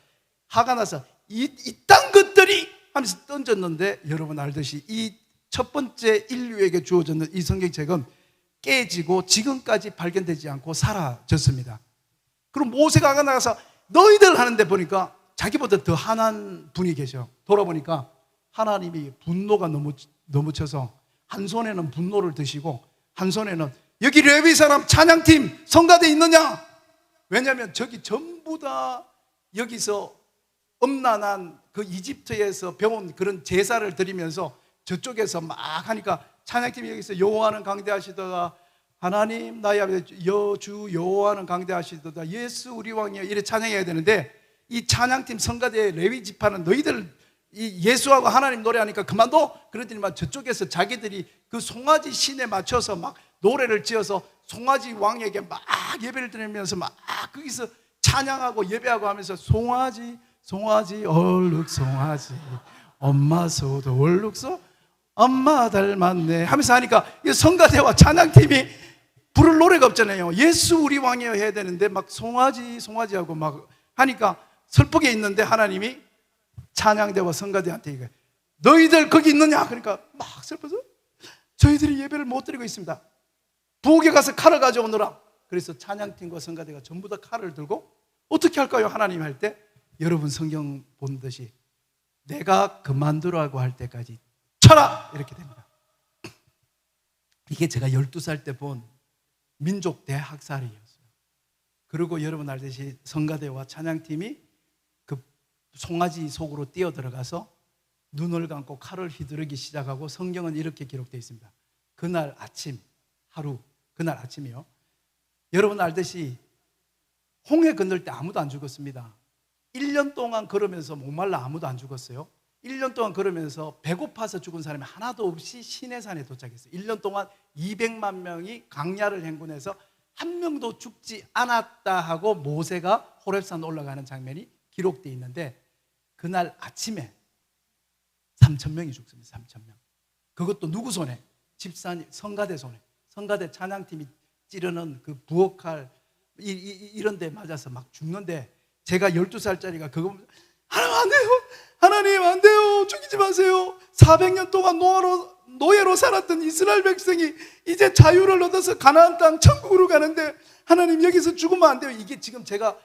화가 나서 이딴 것들이 하면서 던졌는데, 여러분 알듯이 이 첫 번째 인류에게 주어졌는 이 성경책은 깨지고 지금까지 발견되지 않고 사라졌습니다. 그럼 모세가 화가 나가서 너희들 하는데 보니까 자기보다 더 한한 분이 계셔. 돌아보니까 하나님이 분노가 너무 쳐서 한 손에는 분노를 드시고 한 손에는 여기 레위 사람 찬양팀 성가대 있느냐? 왜냐하면 저기 전부 다 여기서 엄난한 그 이집트에서 배운 그런 제사를 드리면서 저쪽에서 막 하니까 찬양팀이 여기서 여호와는 강대하시도다, 하나님 나의 아버지 여주 여호와는 강대하시도다, 예수 우리 왕이여, 이래 찬양해야 되는데 이 찬양팀 성가대 레위 지파는 너희들 이 예수하고 하나님 노래하니까 그만둬 그러더니만 저쪽에서 자기들이 그 송아지 신에 맞춰서 막 노래를 지어서 송아지 왕에게 막 예배를 드리면서 막 거기서 찬양하고 예배하고 하면서 송아지 얼룩 송아지 엄마 소도 얼룩소 엄마 닮았네 하면서 하니까 이 성가대와 찬양팀이 부를 노래가 없잖아요. 예수 우리 왕이여 해야 되는데 막 송아지 하고 막 하니까 슬프게 있는데 하나님이 찬양대와 성가대한테 이거 너희들 거기 있느냐? 그러니까 막 슬퍼서 저희들이 예배를 못 드리고 있습니다. 부엌에 가서 칼을 가져오느라. 그래서 찬양팀과 성가대가 전부 다 칼을 들고 어떻게 할까요? 하나님 할 때 여러분 성경 본 듯이 내가 그만두라고 할 때까지 쳐라! 이렇게 됩니다. 이게 제가 12살 때 본 민족 대학살이었어요. 그리고 여러분 알듯이 성가대와 찬양팀이 그 송아지 속으로 뛰어들어가서 눈을 감고 칼을 휘두르기 시작하고, 성경은 이렇게 기록되어 있습니다. 그날 아침, 그날 아침이요. 여러분 알듯이 홍해 건널 때 아무도 안 죽었습니다. 1년 동안 걸으면서 목말라 아무도 안 죽었어요. 1년 동안 걸으면서 배고파서 죽은 사람이 하나도 없이 시내산에 도착했어요. 1년 동안 200만 명이 강야를 행군해서 한 명도 죽지 않았다 하고 모세가 호렙산 올라가는 장면이 기록되어 있는데, 그날 아침에 3,000명이 죽습니다. 3,000명. 그것도 누구 손에? 집사님, 성가대 손에. 성가대 찬양팀이 찌르는 그 부엌칼 이런 데 맞아서 막 죽는데, 제가 12살짜리가 그거 보면서 하나님 안 돼요, 하나님 안 돼요, 죽이지 마세요. 400년 동안 노예로 살았던 이스라엘 백성이 이제 자유를 얻어서 가나안 땅 천국으로 가는데 하나님 여기서 죽으면 안 돼요. 이게 지금 제가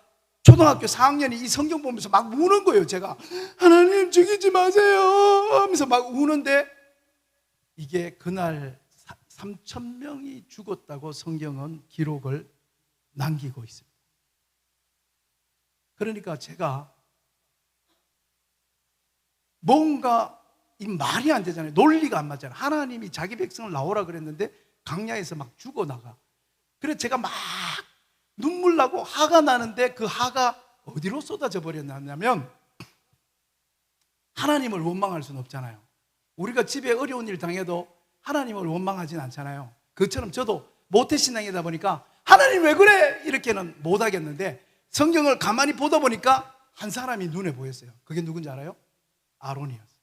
초등학교 4학년이 이 성경 보면서 막 우는 거예요. 제가 하나님 죽이지 마세요 하면서 막 우는데, 이게 그날 3,000명이 죽었다고 성경은 기록을 남기고 있습니다. 그러니까 제가 뭔가 이 말이 안 되잖아요. 논리가 안 맞잖아요. 하나님이 자기 백성을 나오라 그랬는데 강야에서 막 죽어나가. 그래서 제가 막 눈물 나고 화가 나는데 그 화가 어디로 쏟아져 버렸냐면 하나님을 원망할 수는 없잖아요. 우리가 집에 어려운 일 당해도 하나님을 원망하진 않잖아요. 그처럼 저도 모태신앙이다 보니까 하나님 왜 그래? 이렇게는 못하겠는데 성경을 가만히 보다 보니까 한 사람이 눈에 보였어요. 그게 누군지 알아요? 아론이었어요.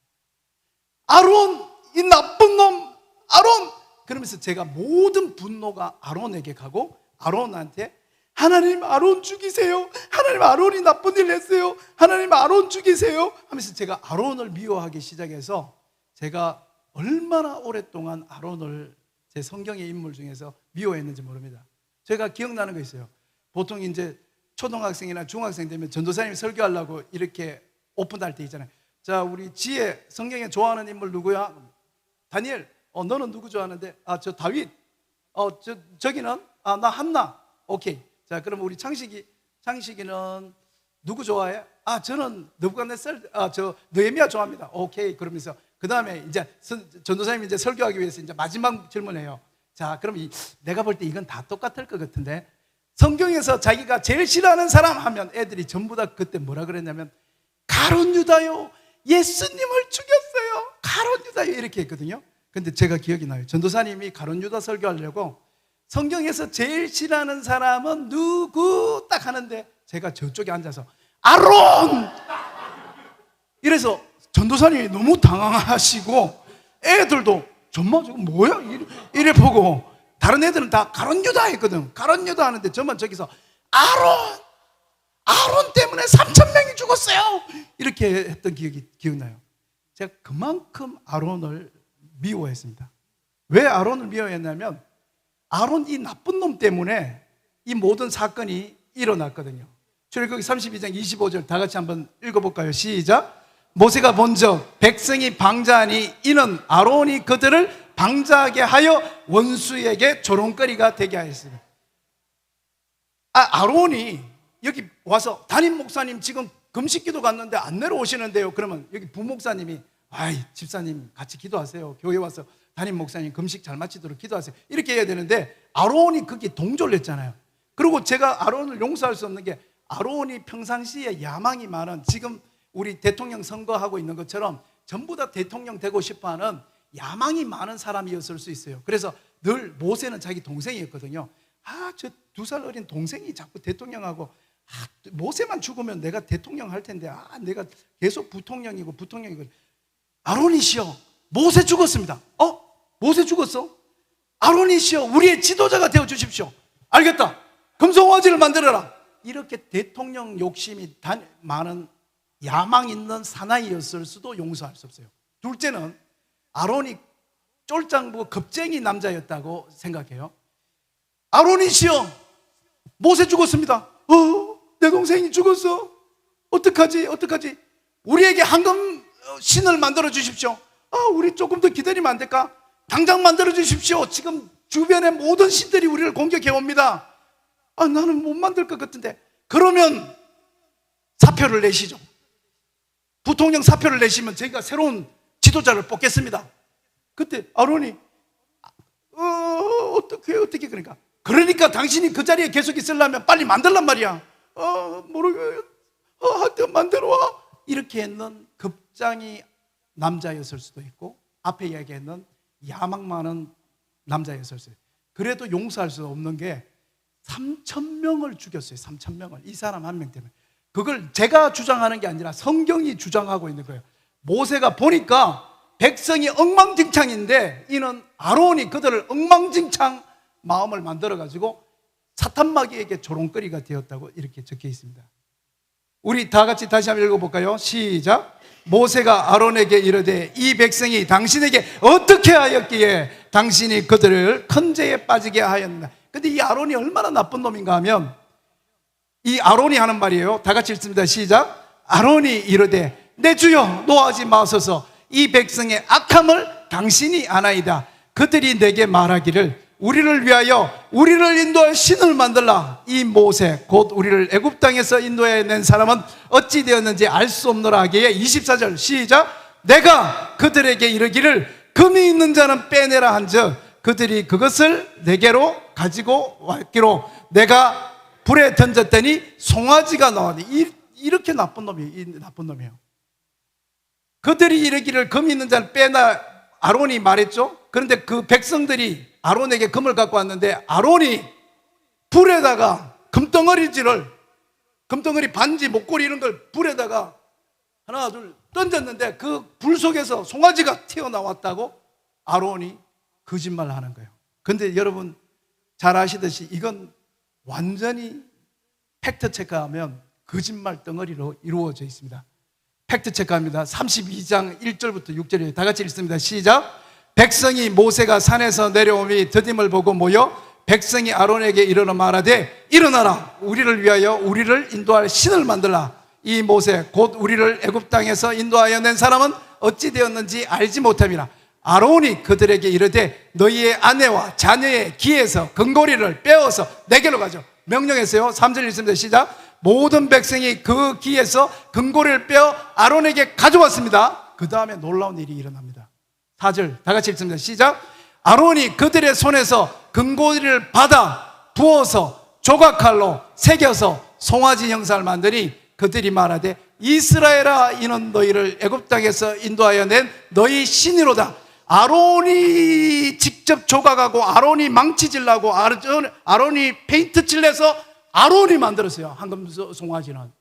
아론, 이 나쁜 놈 아론. 그러면서 제가 모든 분노가 아론에게 가고 아론한테 하나님 아론 죽이세요. 하나님 아론이 나쁜 일 했어요. 하나님 아론 죽이세요. 하면서 제가 아론을 미워하기 시작해서 제가 얼마나 오랫동안 아론을 제 성경의 인물 중에서 미워했는지 모릅니다. 제가 기억나는 거 있어요. 보통 이제 초등학생이나 중학생 되면 전도사님이 설교하려고 이렇게 오픈할 때 있잖아요. 자, 우리 지혜 성경에 좋아하는 인물 누구야? 다니엘. 너는 누구 좋아하는데? 저 다윗. 저기는 나 한나. 오케이. 자, 그럼 우리 창식이는 누구 좋아해? 저는 느부갓네살, 저 느헤미야 좋아합니다. 오케이. 그러면서 그 다음에 이제 전도사님이 이제 설교하기 위해서 이제 마지막 질문해요. 자, 그럼 내가 볼 때 이건 다 똑같을 것 같은데 성경에서 자기가 제일 싫어하는 사람 하면 애들이 전부 다 그때 뭐라 그랬냐면 가룟 유다요. 예수님을 죽였어요. 가룟 유다요. 이렇게 했거든요. 근데 제가 기억이 나요. 전도사님이 가룟 유다 설교하려고 성경에서 제일 싫어하는 사람은 누구 딱 하는데 제가 저쪽에 앉아서 아론! 이래서 전도사님이 너무 당황하시고 애들도 정말 저거 뭐야? 이래 보고 다른 애들은 다 가룟 유다 했거든. 가룟 유다 하는데 저만 저기서 아론 때문에 3,000명이 죽었어요. 이렇게 했던 기억이 기억나요. 제가 그만큼 아론을 미워했습니다. 왜 아론을 미워했냐면 아론 이 나쁜 놈 때문에 이 모든 사건이 일어났거든요. 출애굽기 32장 25절 다 같이 한번 읽어볼까요? 시작. 모세가 먼저 백성이 방자하니 이는 아론이 그들을 방자하게 하여 원수에게 조롱거리가 되게 하였습니다. 아론이 여기 와서 담임 목사님 지금 금식기도 갔는데 안 내려오시는데요. 그러면 여기 부목사님이 집사님 같이 기도하세요. 교회 와서 담임 목사님 금식 잘 마치도록 기도하세요. 이렇게 해야 되는데 아론이 그게 동조를 했잖아요. 그리고 제가 아론을 용서할 수 없는 게 아론이 평상시에 야망이 많은, 지금 우리 대통령 선거하고 있는 것처럼 전부 다 대통령 되고 싶어하는 야망이 많은 사람이었을 수 있어요. 그래서 늘 모세는 자기 동생이었거든요. 저 2살 어린 동생이 자꾸 대통령하고 모세만 죽으면 내가 대통령 할 텐데 내가 계속 부통령이고 아론이시여 모세 죽었습니다. 모세 죽었어? 아론이시여 우리의 지도자가 되어 주십시오. 알겠다. 금송아지를 만들어라. 이렇게 대통령 욕심이 많은 야망 있는 사나이였을 수도 용서할 수 없어요. 둘째는 아론이 쫄짱부 겁쟁이 남자였다고 생각해요. 아론이시여 모세 죽었습니다. 내 동생이 죽었어. 어떡하지? 우리에게 황금 신을 만들어 주십시오. 우리 조금 더 기다리면 안 될까? 당장 만들어 주십시오. 지금 주변의 모든 신들이 우리를 공격해 옵니다. 나는 못 만들 것 같은데. 그러면 사표를 내시죠. 부통령 사표를 내시면 저희가 새로운 지도자를 뽑겠습니다. 그때 아론이 어떻게 그러니까 당신이 그 자리에 계속 있으려면 빨리 만들란 말이야. 모르겠어요. 하여튼 만들어와. 이렇게 했는 급장이 남자였을 수도 있고 앞에 이야기했는 야망 많은 남자였을 수도 있고, 그래도 용서할 수 없는 게 3,000명을 죽였어요. 3,000명을 이 사람 한 명 때문에. 그걸 제가 주장하는 게 아니라 성경이 주장하고 있는 거예요. 모세가 보니까 백성이 엉망진창인데 이는 아론이 그들을 엉망진창 마음을 만들어가지고 사탄마귀에게 조롱거리가 되었다고 이렇게 적혀 있습니다. 우리 다 같이 다시 한번 읽어볼까요? 시작. 모세가 아론에게 이르되 이 백성이 당신에게 어떻게 하였기에 당신이 그들을 큰 죄에 빠지게 하였나. 근데 이 아론이 얼마나 나쁜 놈인가 하면 이 아론이 하는 말이에요. 다 같이 읽습니다. 시작. 아론이 이르되 내 주여 노하지 마소서. 이 백성의 악함을 당신이 아나이다. 그들이 내게 말하기를 우리를 위하여 우리를 인도할 신을 만들라. 이 모세 곧 우리를 애굽 땅에서 인도해 낸 사람은 어찌 되었는지 알 수 없노라 하기에 24절 시작. 내가 그들에게 이르기를 금이 있는 자는 빼내라 한즉 그들이 그것을 내게로 가지고 왔기로 내가 불에 던졌더니 송아지가 나오니. 이 이렇게 나쁜 놈이에요. 그들이 이르기를 금이 있는 자를 빼나, 아론이 말했죠. 그런데 그 백성들이 아론에게 금을 갖고 왔는데 아론이 불에다가 금덩어리 반지, 목걸이 이런 걸 불에다가 하나 둘 던졌는데 그 불 속에서 송아지가 튀어나왔다고 아론이 거짓말을 하는 거예요. 그런데 여러분 잘 아시듯이 이건 완전히 팩트 체크하면 거짓말 덩어리로 이루어져 있습니다. 팩트 체크합니다. 32장 1절부터 6절이에요. 다 같이 읽습니다. 시작. 백성이 모세가 산에서 내려오니 드딤을 보고 모여 백성이 아론에게 이르러 말하되 일어나라, 우리를 위하여 우리를 인도할 신을 만들라. 이 모세 곧 우리를 애굽 땅에서 인도하여 낸 사람은 어찌 되었는지 알지 못함이라. 아론이 그들에게 이르되 너희의 아내와 자녀의 기에서 금고리를 빼어서 내게로 가져. 명령했어요. 3절 읽습니다. 시작. 모든 백성이 그 기에서 금고리를 빼어 아론에게 가져왔습니다. 그 다음에 놀라운 일이 일어납니다. 4절 다 같이 읽습니다. 시작. 아론이 그들의 손에서 금고리를 받아 부어서 조각칼로 새겨서 송아지 형상을 만드니 그들이 말하되 이스라엘아, 이는 너희를 애굽 땅에서 인도하여 낸 너희 신이로다. 아론이 직접 조각하고 아론이 망치질라고 아론이 페인트 칠해서 아론이 만들었어요. 황금 송아지는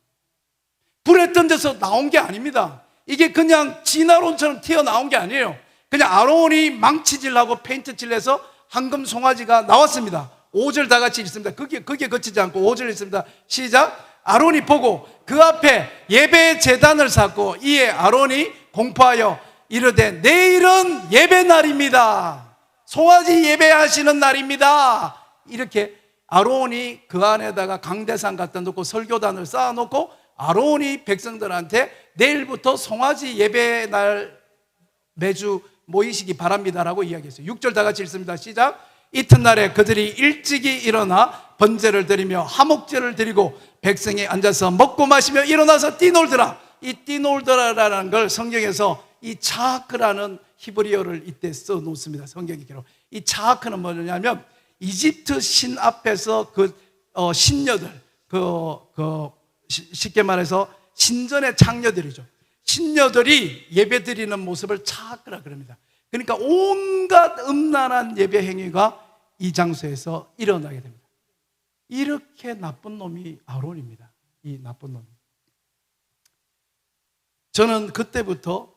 불에 던져서 나온 게 아닙니다. 이게 그냥 진아론처럼 튀어나온 게 아니에요. 그냥 아론이 망치질하고 페인트 칠해서 황금 송아지가 나왔습니다. 5절 다 같이 읽습니다. 그게 거치지 않고 5절 읽습니다. 시작. 아론이 보고 그 앞에 예배 제단을 쌓고 이에 아론이 공포하여 이르되 내일은 예배 날입니다. 송아지 예배하시는 날입니다. 이렇게 아론이 그 안에다가 강대상 갖다 놓고 설교단을 쌓아놓고 아론이 백성들한테 내일부터 송아지 예배 날 매주 모이시기 바랍니다라고 이야기했어요. 6절 다 같이 읽습니다. 시작. 이튿날에 그들이 일찍이 일어나 번제를 드리며 화목제를 드리고 백성이 앉아서 먹고 마시며 일어나서 뛰놀더라. 이 뛰놀더라라는 걸 성경에서 이 차하크라는 히브리어를 이때 써놓습니다. 성경의 기록. 이 차하크는 뭐냐면 이집트 신 앞에서 신녀들, 쉽게 말해서 신전의 창녀들이죠. 신녀들이 예배 드리는 모습을 차하크라 그럽니다. 그러니까 온갖 음란한 예배 행위가 이 장소에서 일어나게 됩니다. 이렇게 나쁜 놈이 아론입니다. 이 나쁜 놈. 저는 그때부터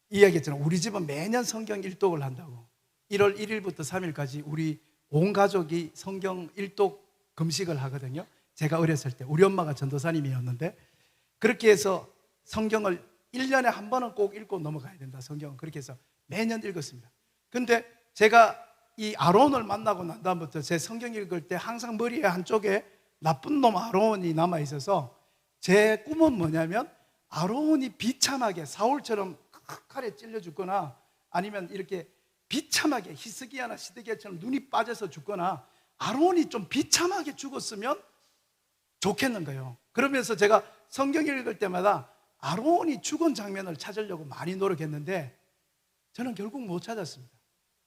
이야기했잖아요. 우리 집은 매년 성경 일독을 한다고. 1월 1일부터 3일까지 우리 온 가족이 성경 일독 금식을 하거든요. 제가 어렸을 때 우리 엄마가 전도사님이었는데 그렇게 해서 성경을 1년에 한 번은 꼭 읽고 넘어가야 된다. 성경은 그렇게 해서 매년 읽었습니다. 근데 제가 이 아론을 만나고 난 다음부터 제 성경 읽을 때 항상 머리에 한쪽에 나쁜 놈 아론이 남아 있어서 제 꿈은 뭐냐면 아론이 비참하게 사울처럼 칼에 찔려 죽거나 아니면 이렇게 비참하게 히스기야나 시드기야처럼 눈이 빠져서 죽거나 아론이 좀 비참하게 죽었으면 좋겠는 거예요. 그러면서 제가 성경 읽을 때마다 아론이 죽은 장면을 찾으려고 많이 노력했는데 저는 결국 못 찾았습니다.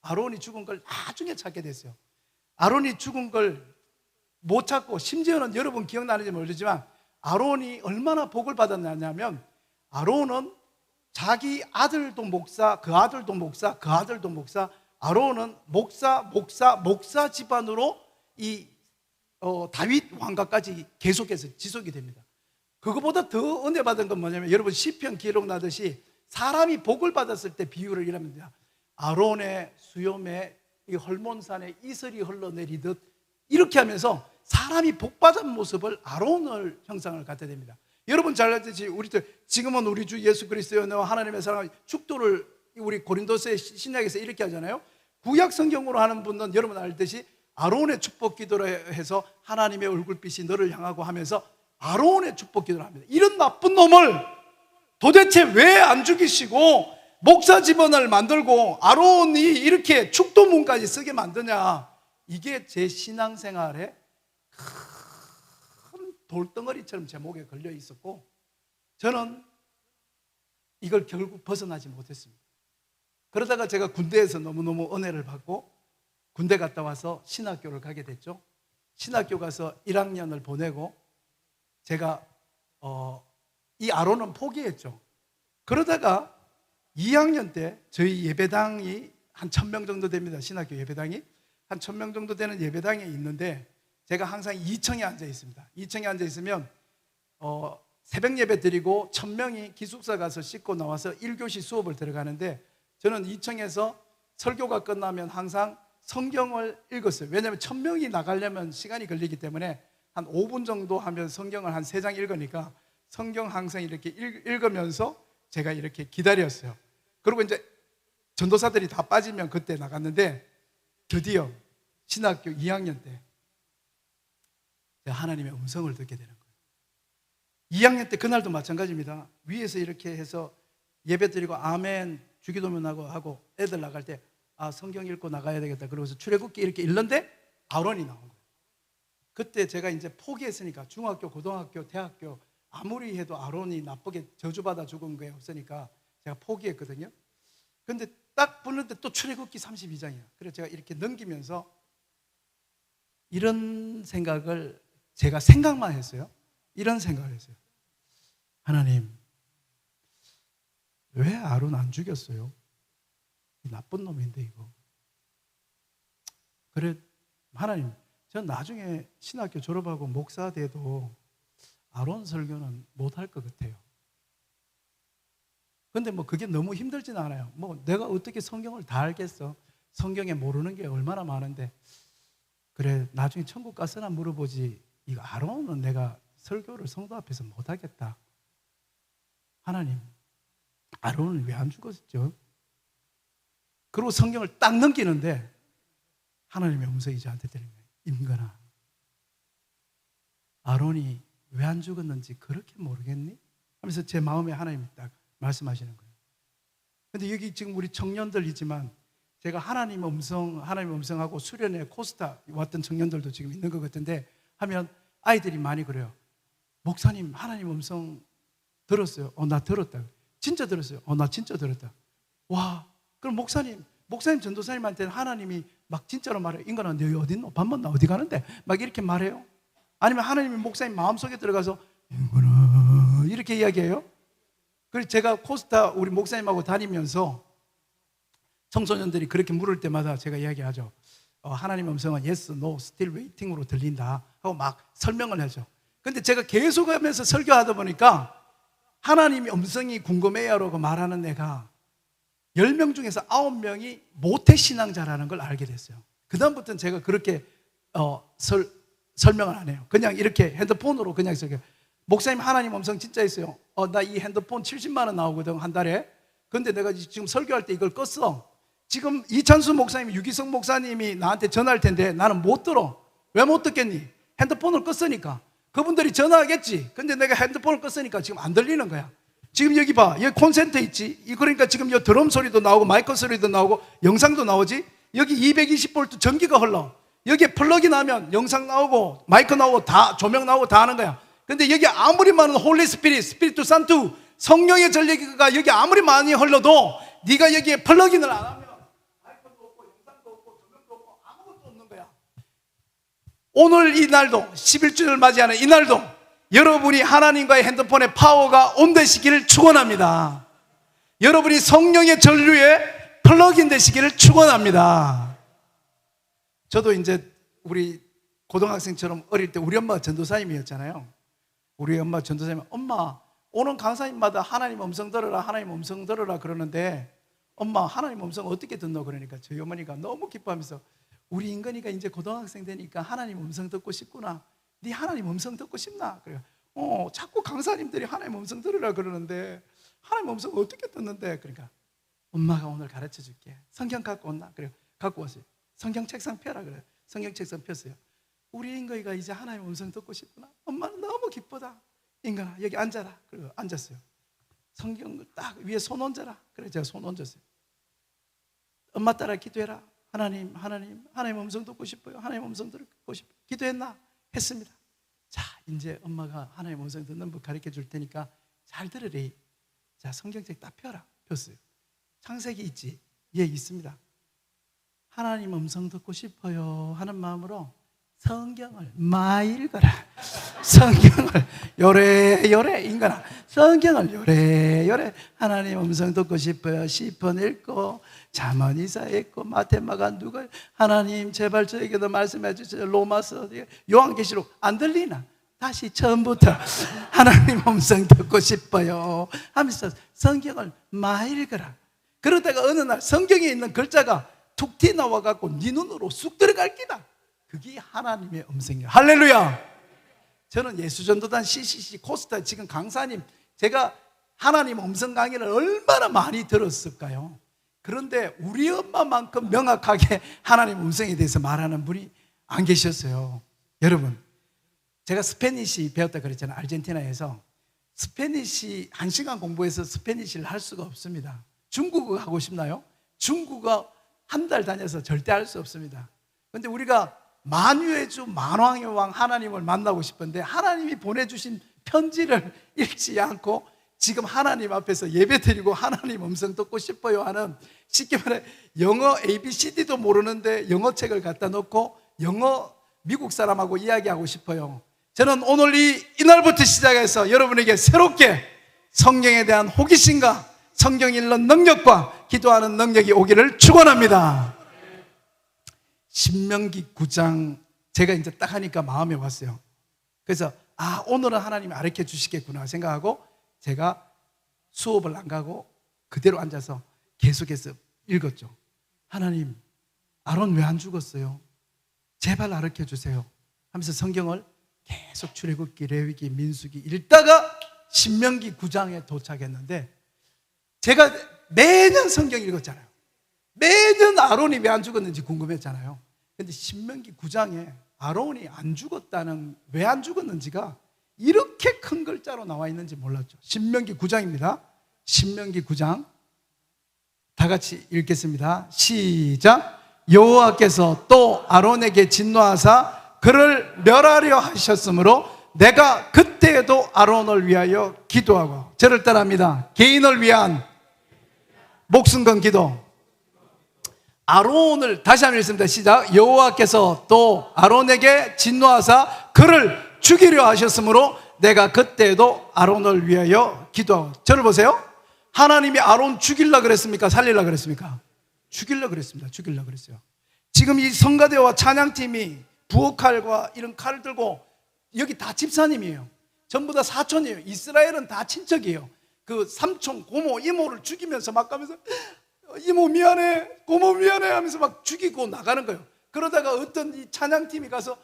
아론이 죽은 걸 나중에 찾게 됐어요. 아론이 죽은 걸 못 찾고 심지어는 여러분 기억나는지 모르지만 아론이 얼마나 복을 받았냐면 아론은 자기 아들도 목사, 그 아들도 목사, 그 아들도 목사, 아론은 목사 집안으로 이 다윗 왕가까지 계속해서 지속이 됩니다. 그거보다 더 은혜 받은 건 뭐냐면 여러분 시편 기록 나듯이 사람이 복을 받았을 때 비유를 이랍니다. 아론의 수염에 이 헐몬산에 이슬이 흘러내리듯 이렇게 하면서 사람이 복받은 모습을 아론을 형상을 갖게 됩니다. 여러분 잘 알듯이 지금은 우리 주 예수 그리스도의 은혜와 하나님의 사랑 축도를 우리 고린도서의 신약에서 이렇게 하잖아요. 구약 성경으로 하는 분은 여러분 알듯이 아론의 축복 기도를 해서 하나님의 얼굴빛이 너를 향하고 하면서 아론의 축복 기도를 합니다. 이런 나쁜 놈을 도대체 왜 안 죽이시고 목사 집안을 만들고 아론이 이렇게 축도문까지 쓰게 만드냐. 이게 제 신앙생활에 큰 돌덩어리처럼 제 목에 걸려 있었고 저는 이걸 결국 벗어나지 못했습니다. 그러다가 제가 군대에서 너무너무 은혜를 받고 군대 갔다 와서 신학교를 가게 됐죠. 신학교 가서 1학년을 보내고 제가 이 아론은 포기했죠. 그러다가 2학년 때 저희 예배당이 한 1,000명 정도 됩니다. 신학교 예배당이 한 1,000명 정도 되는 예배당에 있는데 제가 항상 2층에 앉아 있습니다. 2층에 앉아 있으면 새벽 예배 드리고 1,000명이 기숙사 가서 씻고 나와서 1교시 수업을 들어가는데 저는 2층에서 설교가 끝나면 항상 성경을 읽었어요. 왜냐하면 1,000명이 나가려면 시간이 걸리기 때문에 한 5분 정도 하면 성경을 한 3장 읽으니까 성경 항상 이렇게 읽으면서 제가 이렇게 기다렸어요. 그리고 이제 전도사들이 다 빠지면 그때 나갔는데 드디어 신학교 2학년 때 하나님의 음성을 듣게 되는 거예요. 2학년 때 그날도 마찬가지입니다. 위에서 이렇게 해서 예배 드리고 아멘 주기도문 하고 애들 나갈 때 성경 읽고 나가야 되겠다. 그러고서 출애굽기 이렇게 읽는데 아론이 나온 거예요. 그때 제가 이제 포기했으니까 중학교, 고등학교, 대학교 아무리 해도 아론이 나쁘게 저주받아 죽은 게 없으니까 제가 포기했거든요. 근데 딱 보는데 또 출애굽기 32장이에요. 그래서 제가 이렇게 넘기면서 이런 생각을 제가 생각만 했어요. 이런 생각을 했어요. 하나님, 왜 아론 안 죽였어요? 나쁜 놈인데 이거. 그래, 하나님, 전 나중에 신학교 졸업하고 목사 돼도 아론 설교는 못할 것 같아요. 근데 뭐 그게 너무 힘들진 않아요. 뭐 내가 어떻게 성경을 다 알겠어? 성경에 모르는 게 얼마나 많은데. 그래, 나중에 천국 가서나 물어보지. 이거 아론은 내가 설교를 성도 앞에서 못하겠다. 하나님, 아론은 왜 안 죽었죠? 그리고 성경을 딱 넘기는데 하나님의 음성이 저한테 들린 거예요. 임건아, 아론이 왜 안 죽었는지 그렇게 모르겠니? 하면서 제 마음에 하나님이 딱 말씀하시는 거예요. 근데 여기 지금 우리 청년들이지만 제가 하나님의 음성하고 수련회 코스타 왔던 청년들도 지금 있는 것 같은데 하면 아이들이 많이 그래요. 목사님, 하나님 음성 들었어요? 나 들었다. 진짜 들었어요? 나 진짜 들었다. 와, 그럼 목사님 전도사님한테는 하나님이 막 진짜로 말해요. 인간아, 너 어디 있노? 밥 먹나? 어디 가는데? 막 이렇게 말해요? 아니면 하나님이 목사님 마음속에 들어가서 인간아 이렇게 이야기해요? 그래서 제가 코스타 우리 목사님하고 다니면서 청소년들이 그렇게 물을 때마다 제가 이야기하죠. 하나님의 음성은 yes, no, still waiting으로 들린다 하고 막 설명을 하죠. 근데 제가 계속 하면서 설교하다 보니까 하나님의 음성이 궁금해요라고 말하는 애가 10명 중에서 9명이 모태신앙자라는 걸 알게 됐어요. 그 다음부터는 제가 그렇게 설명을 안 해요. 그냥 이렇게 핸드폰으로 그냥 설교. 목사님, 하나님 음성 진짜 있어요. 나 이 핸드폰 70만 원 나오거든 한 달에. 근데 내가 지금 설교할 때 이걸 껐어. 지금 이찬수 목사님, 유기성 목사님이 나한테 전화할 텐데 나는 못 들어. 왜 못 듣겠니? 핸드폰을 껐으니까. 그분들이 전화하겠지. 근데 내가 핸드폰을 껐으니까 지금 안 들리는 거야. 지금 여기 봐. 여기 콘센트 있지? 그러니까 지금 이 드럼 소리도 나오고 마이크 소리도 나오고 영상도 나오지? 여기 220V 전기가 흘러. 여기에 플러기 나면 영상 나오고 마이크 나오고 다 조명 나오고 다 하는 거야. 근데 여기 아무리 많은 홀리 스피리트 산투 성령의 전기가 여기 아무리 많이 흘러도 네가 여기에 플러gin을 안 하면 마이크도 없고 영상도 없고 조명도 없고 아무것도 없는 거야. 오늘 이 날도 11주를 맞이하는 이 날도 여러분이 하나님과의 핸드폰의 파워가 온되시기를 축원합니다. 여러분이 성령의 전류에 플러그인 되시기를 축원합니다. 저도 이제 우리 고등학생처럼 어릴 때 우리 엄마가 전도사님이었잖아요. 우리 엄마 전도사님, 엄마 오는 강사님마다 하나님 음성 들어라, 하나님 음성 들어라 그러는데 엄마 하나님 음성 어떻게 듣노? 그러니까 저희 어머니가 너무 기뻐하면서 우리 인건이가 이제 고등학생 되니까 하나님 음성 듣고 싶구나. 네 하나님 음성 듣고 싶나? 그래요. 자꾸 강사님들이 하나님 음성 들으라 그러는데 하나님 음성 어떻게 듣는데? 그러니까 엄마가 오늘 가르쳐 줄게. 성경 갖고 온나? 그래요. 갖고 왔어요. 성경 책상 펴라 그래요. 성경 책상 폈어요. 우리 인거이가 이제 하나님 음성 듣고 싶구나. 엄마는 너무 기쁘다. 인간아 여기 앉아라. 그리고 앉았어요. 성경 딱 위에 손 얹어라. 그래 제가 손 얹었어요. 엄마 따라 기도해라. 하나님 음성 듣고 싶어요. 하나님 음성 듣고 싶어요. 기도했나? 했습니다. 자, 이제 엄마가 하나님 음성 듣는 법 가르쳐 줄 테니까 잘 들으래. 자, 성경책 딱 펴라. 폈어요. 창세기 있지? 예, 있습니다. 하나님 음성 듣고 싶어요 하는 마음으로 성경을 많이 읽어라. 성경을 요래요래 인간아, 성경을 요래요래 하나님 음성 듣고 싶어요. 시편 읽고 잠언 이사 읽고 마태마가 누가 하나님 제발 저에게도 말씀해 주세요. 로마서 요한계시록 안 들리나? 다시 처음부터 하나님 음성 듣고 싶어요 하면서 성경을 많이 읽어라. 그러다가 어느 날 성경에 있는 글자가 툭 튀어나와갖고 네 눈으로 쑥 들어갈 기다. 그게 하나님의 음성이에요. 할렐루야. 저는 예수전도단 CCC 코스타 지금 강사님, 제가 하나님 음성 강의를 얼마나 많이 들었을까요? 그런데 우리 엄마만큼 명확하게 하나님 음성에 대해서 말하는 분이 안 계셨어요. 여러분, 제가 스페니시 배웠다 그랬잖아요. 아르헨티나에서 스페니시 1시간 공부해서 스페니시를 할 수가 없습니다. 중국어 하고 싶나요? 중국어 한 달 다녀서 절대 할 수 없습니다. 그런데 우리가 만유의 주 만왕의 왕 하나님을 만나고 싶은데 하나님이 보내주신 편지를 읽지 않고 지금 하나님 앞에서 예배드리고 하나님 음성 듣고 싶어요 하는, 쉽게 말해 영어 ABCD도 모르는데 영어 책을 갖다 놓고 영어 미국 사람하고 이야기하고 싶어요. 저는 오늘 이날부터 시작해서 여러분에게 새롭게 성경에 대한 호기심과 성경 읽는 능력과 기도하는 능력이 오기를 축원합니다. 신명기 9장 제가 이제 딱 하니까 마음에 왔어요. 그래서 오늘은 하나님이 가르쳐 주시겠구나 생각하고 제가 수업을 안 가고 그대로 앉아서 계속해서 읽었죠. 하나님, 아론 왜 안 죽었어요? 제발 가르쳐 주세요 하면서 성경을 계속 출애굽기, 레위기, 민수기 읽다가 신명기 9장에 도착했는데, 제가 매년 성경 읽었잖아요. 매년 아론이 왜 안 죽었는지 궁금했잖아요. 근데 신명기 9장에 아론이 안 죽었다는, 왜 안 죽었는지가 이렇게 큰 글자로 나와 있는지 몰랐죠. 신명기 9장입니다. 신명기 9장 다 같이 읽겠습니다. 시작. 여호와께서 또 아론에게 진노하사 그를 멸하려 하셨으므로 내가 그때에도 아론을 위하여 기도하고, 저를 따라합니다. 개인을 위한 목숨 건 기도. 아론을 다시 한번 읽습니다. 시작. 여호와께서 또 아론에게 진노하사 그를 죽이려 하셨으므로 내가 그때에도 아론을 위하여 기도하고. 저를 보세요. 하나님이 아론 죽이려고 그랬습니까? 살리려고 그랬습니까? 죽이려고 그랬습니다. 죽이려고 그랬어요. 지금 이 성가대와 찬양팀이 부엌칼과 이런 칼을 들고, 여기 다 집사님이에요. 전부 다 사촌이에요. 이스라엘은 다 친척이에요. 그 삼촌, 고모, 이모를 죽이면서 막 가면서 이모 미안해, 고모 미안해 하면서 막 죽이고 나가는 거예요. 그러다가 어떤 이 찬양팀이 가서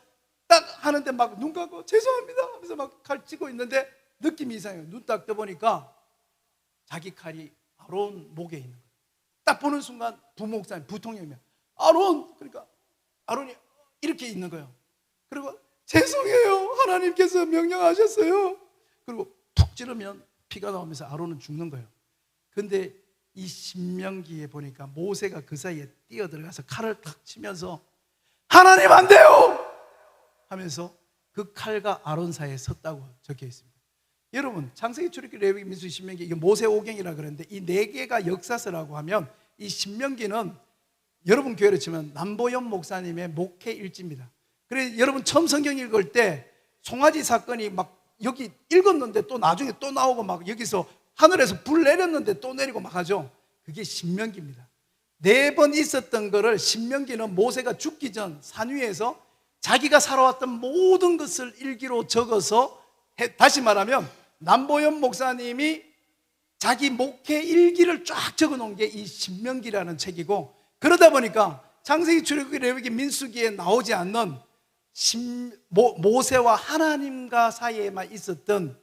딱 하는데 막 눈 감고 죄송합니다 하면서 막 칼 찌고 있는데 느낌이 이상해요. 눈 딱 떠보니까 자기 칼이 아론 목에 있는 거예요. 딱 보는 순간 부목사님, 부통령이면 아론, 그러니까 아론이 이렇게 있는 거예요. 그리고 죄송해요, 하나님께서 명령하셨어요. 그리고 툭 찌르면 피가 나오면서 아론은 죽는 거예요. 근데 이 신명기에 보니까 모세가 그 사이에 뛰어들어가서 칼을 탁 치면서 하나님 안 돼요 하면서 그 칼과 아론 사이에 섰다고 적혀 있습니다. 여러분, 창세기, 출애굽기, 레위기, 민수기, 신명기, 이게 모세 오경이라 그러는데 이 네 개가 역사서라고 하면 이 신명기는 여러분 교회로 치면 남보연 목사님의 목회 일지입니다. 그래서 여러분 처음 성경 읽을 때 송아지 사건이 막 여기 읽었는데 또 나중에 또 나오고 막 여기서 하늘에서 불 내렸는데 또 내리고 막 하죠. 그게 신명기입니다. 4번 있었던 거를 신명기는 모세가 죽기 전 산 위에서 자기가 살아왔던 모든 것을 일기로 적어서, 다시 말하면 남보연 목사님이 자기 목회 일기를 쫙 적어 놓은 게 이 신명기라는 책이고, 그러다 보니까 창세기, 출애굽기, 레위기, 민수기에 나오지 않는 모세와 하나님과 사이에만 있었던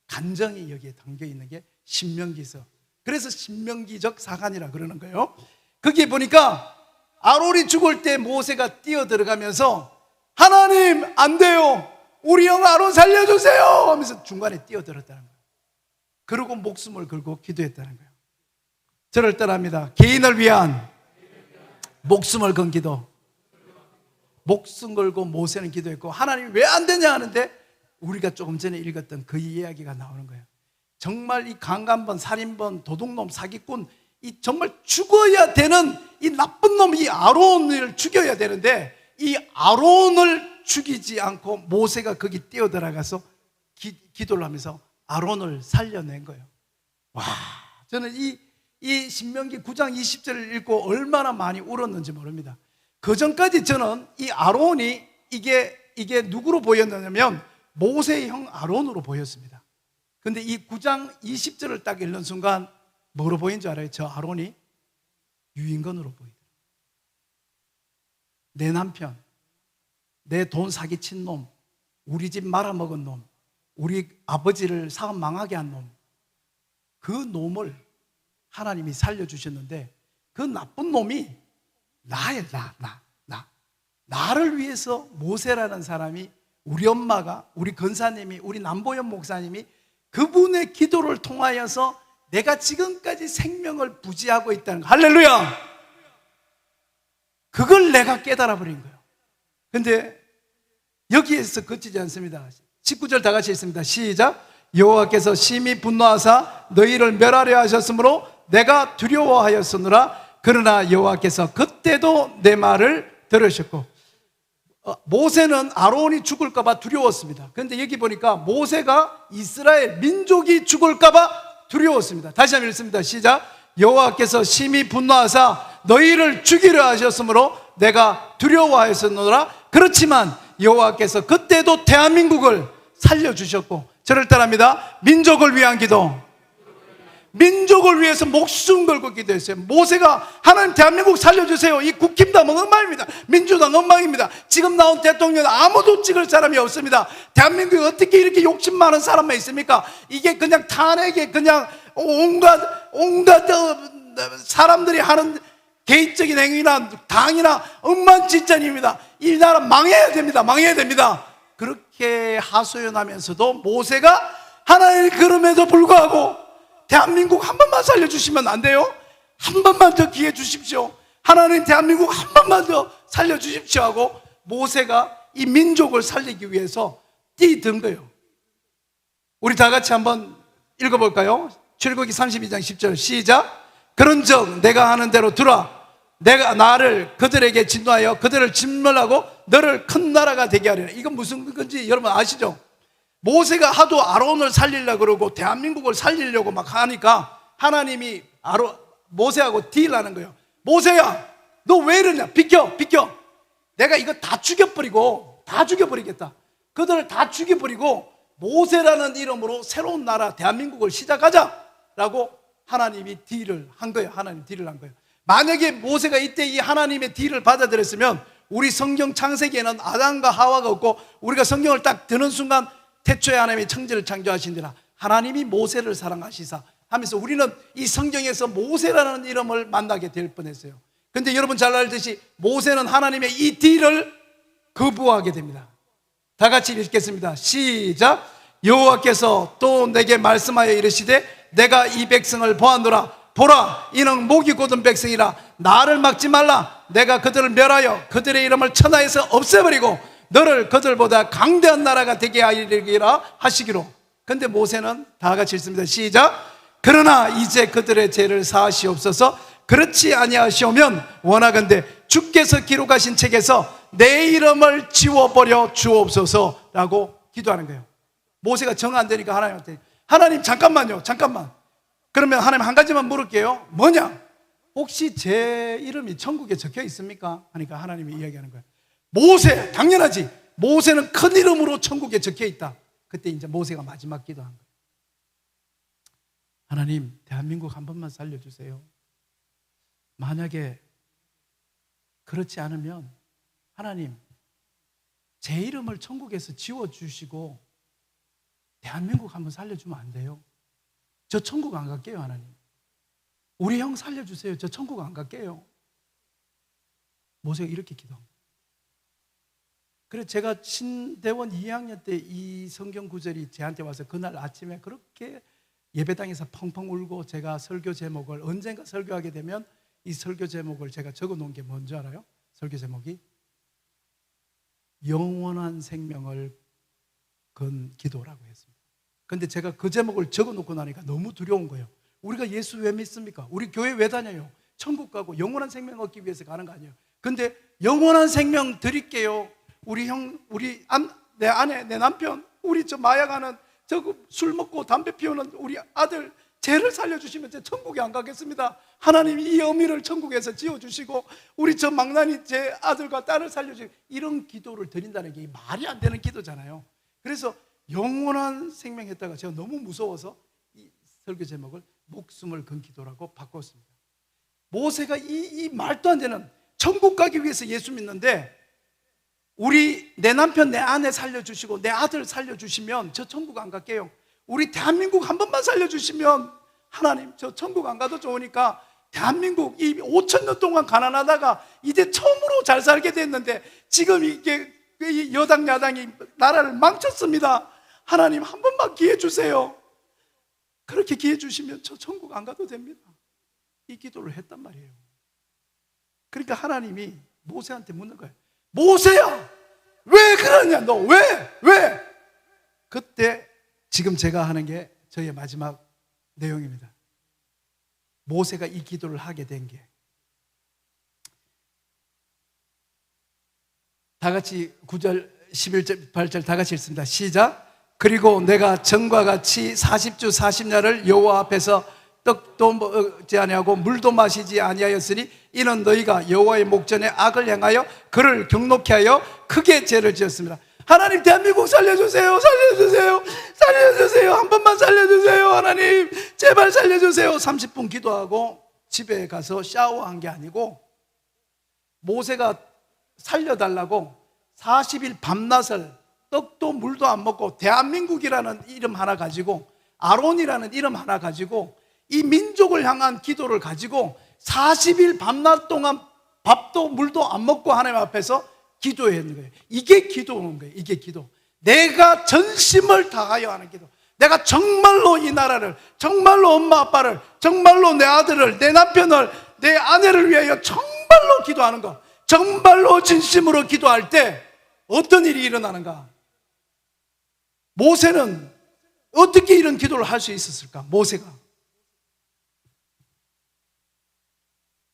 간정이 여기에 담겨 있는 게 신명기서. 그래서 신명기적 사관이라 그러는 거예요. 거기에 보니까 아론이 죽을 때 모세가 뛰어 들어가면서 하나님 안 돼요, 우리 형 아론 살려주세요 하면서 중간에 뛰어들었다는 거예요. 그리고 목숨을 걸고 기도했다는 거예요. 저를 따라합니다. 개인을 위한 목숨을 건 기도. 목숨 걸고 모세는 기도했고, 하나님이 왜 안 되냐 하는데 우리가 조금 전에 읽었던 그 이야기가 나오는 거예요. 정말 이 강간범, 살인범, 도둑놈, 사기꾼, 이 정말 죽어야 되는 이 나쁜 놈, 이 아론을 죽여야 되는데 이 아론을 죽이지 않고 모세가 거기 뛰어들어가서 기도를 하면서 아론을 살려낸 거예요. 와, 저는 이 신명기 9장 20절을 읽고 얼마나 많이 울었는지 모릅니다. 그 전까지 저는 이 아론이 이게 누구로 보였느냐면 모세의 형 아론으로 보였습니다. 근데 이 9장 20절을 딱 읽는 순간 뭐로 보인 줄 알아요? 저 아론이 유인건으로 보이더라고요. 내 남편, 내 돈 사기친 놈, 우리 집 말아먹은 놈, 우리 아버지를 사업 망하게 한 놈, 그 놈을 하나님이 살려주셨는데 그 나쁜 놈이 나예요. 나를 위해서 모세라는 사람이, 우리 엄마가, 우리 권사님이, 우리 남보현 목사님이 그분의 기도를 통하여서 내가 지금까지 생명을 부지하고 있다는 거. 할렐루야! 그걸 내가 깨달아 버린 거예요. 근데 여기에서 그치지 않습니다. 19절 다 같이 읽습니다. 시작. 여호와께서 심히 분노하사 너희를 멸하려 하셨으므로 내가 두려워하였으므라. 그러나 여호와께서 그때도 내 말을 들으셨고, 모세는 아론이 죽을까 봐 두려웠습니다. 그런데 여기 보니까 모세가 이스라엘 민족이 죽을까 봐 두려웠습니다. 다시 한번 읽습니다. 시작. 여호와께서 심히 분노하사 너희를 죽이려 하셨으므로 내가 두려워하였으므라. 그렇지만 여호와께서 그때도 대한민국을 살려주셨고, 저를 따라합니다. 민족을 위한 기도, 민족을 위해서 목숨 걸고 기도했어요. 모세가 하나님 대한민국 살려주세요. 이 국힘당 엉망입니다. 민주당 엉망입니다. 지금 나온 대통령 아무도 찍을 사람이 없습니다. 대한민국에 어떻게 이렇게 욕심 많은 사람만 있습니까? 이게 그냥 탄핵에 그냥 온갖 사람들이 하는 개인적인 행위나 당이나 엉망진창입니다. 이 나라 망해야 됩니다. 망해야 됩니다. 그렇게 하소연하면서도 모세가 하나님 그럼에도 불구하고 대한민국 한 번만 살려주시면 안 돼요? 한 번만 더 기회 주십시오. 하나님 대한민국 한 번만 더 살려주십시오 하고 모세가 이 민족을 살리기 위해서 뛰든 거예요. 우리 다 같이 한번 읽어볼까요? 출애굽기 32장 10절 시작. 그런즉 내가 하는 대로 들어 내가 나를 그들에게 진노하여 그들을 진멸하고 너를 큰 나라가 되게 하리라. 이건 무슨 건지 여러분 아시죠? 모세가 하도 아론을 살리려고 그러고 대한민국을 살리려고 막 하니까 하나님이 모세하고 딜하는 거예요. 모세야, 너 왜 이러냐? 비켜. 내가 이거 다 죽여버리겠다. 그들을 다 죽여버리고 모세라는 이름으로 새로운 나라 대한민국을 시작하자라고 하나님이 딜을 한 거예요. 만약에 모세가 이때 이 하나님의 딜을 받아들였으면 우리 성경 창세기에는 아담과 하와가 없고, 우리가 성경을 딱 드는 순간 태초에 하나님이 천지를 창조하신지라 하나님이 모세를 사랑하시사 하면서 우리는 이 성경에서 모세라는 이름을 만나게 될 뻔했어요. 그런데 여러분 잘 알듯이 모세는 하나님의 이 딜을 거부하게 됩니다. 다 같이 읽겠습니다. 시작. 여호와께서 또 내게 말씀하여 이르시되 내가 이 백성을 보았노라. 보라, 이는 목이 곧은 백성이라. 나를 막지 말라. 내가 그들을 멸하여 그들의 이름을 천하에서 없애버리고 너를 그들보다 강대한 나라가 되게 하리라 하시기로. 근데 모세는 다 같이 읽습니다. 시작. 그러나 이제 그들의 죄를 사하시옵소서. 그렇지 아니하시오면 원하건대 주께서 기록하신 책에서 내 이름을 지워버려 주옵소서라고 기도하는 거예요. 모세가 정 안 되니까 하나님한테, 하나님 잠깐만요. 그러면 하나님 한 가지만 물을게요. 뭐냐? 혹시 제 이름이 천국에 적혀 있습니까? 하니까 하나님이 이야기하는 거예요. 모세, 당연하지. 모세는 큰 이름으로 천국에 적혀 있다. 그때 이제 모세가 마지막 기도한 거예요. 하나님, 대한민국 한 번만 살려주세요. 만약에 그렇지 않으면 하나님, 제 이름을 천국에서 지워주시고 대한민국 한번 살려주면 안 돼요? 저 천국 안 갈게요. 하나님, 우리 형 살려주세요. 저 천국 안 갈게요. 모세가 이렇게 기도한 거예요. 그래서 제가 신대원 2학년 때 이 성경 구절이 저한테 와서 그날 아침에 그렇게 예배당에서 펑펑 울고, 제가 설교 제목을 언젠가 설교하게 되면 이 설교 제목을 제가 적어 놓은 게 뭔지 알아요? 설교 제목이 영원한 생명을 건 기도라고 했습니다. 그런데 제가 그 제목을 적어 놓고 나니까 너무 두려운 거예요. 우리가 예수 왜 믿습니까? 우리 교회 왜 다녀요? 천국 가고 영원한 생명 얻기 위해서 가는 거 아니에요? 근데 영원한 생명 드릴게요, 내 아내, 내 남편, 우리 저 마약하는, 술 먹고 담배 피우는 우리 아들, 죄를 살려주시면 제 천국에 안 가겠습니다. 하나님이 이 어미를 천국에서 지어주시고 우리 저 망나니 제 아들과 딸을 살려주시고, 이런 기도를 드린다는 게 말이 안 되는 기도잖아요. 그래서 영원한 생명 했다가 제가 너무 무서워서 이 설교 제목을 목숨을 건 기도라고 바꿨습니다. 모세가 이 말도 안 되는, 천국 가기 위해서 예수 믿는데 내 남편, 내 아내 살려주시고 내 아들 살려주시면 저 천국 안 갈게요. 우리 대한민국 한 번만 살려주시면 하나님 저 천국 안 가도 좋으니까 대한민국 이 5,000년 동안 가난하다가 이제 처음으로 잘 살게 됐는데 지금 이게 여당 야당이 나라를 망쳤습니다. 하나님 한 번만 기회 주세요. 그렇게 기회 주시면 저 천국 안 가도 됩니다. 이 기도를 했단 말이에요. 그러니까 하나님이 모세한테 묻는 거예요. 모세야, 왜 그러냐? 너 왜? 그때 지금 제가 하는 게 저의 마지막 내용입니다. 모세가 이 기도를 하게 된 게, 다 같이 9절 11절 8절 다 같이 읽습니다. 시작. 그리고 내가 전과 같이 40주 40야를 여호와 앞에서 떡도 먹지 아니하고 물도 마시지 아니하였으니 이는 너희가 여호와의 목전에 악을 행하여 그를 경노케 하여 크게 죄를 지었습니다. 하나님 대한민국 살려주세요. 한 번만 살려주세요. 하나님 제발 살려주세요. 30분 기도하고 집에 가서 샤워한 게 아니고 모세가 살려달라고 40일 밤낮을 떡도 물도 안 먹고 대한민국이라는 이름 하나 가지고, 아론이라는 이름 하나 가지고, 이 민족을 향한 기도를 가지고 40일 밤낮 동안 밥도 물도 안 먹고 하나님 앞에서 기도했는 거예요. 이게 기도인 거예요. 이게 기도. 내가 전심을 다하여 하는 기도. 내가 정말로 이 나라를, 정말로 엄마 아빠를, 정말로 내 아들을, 내 남편을, 내 아내를 위하여 정말로 기도하는 거. 정말로 진심으로 기도할 때 어떤 일이 일어나는가? 모세는 어떻게 이런 기도를 할 수 있었을까? 모세가.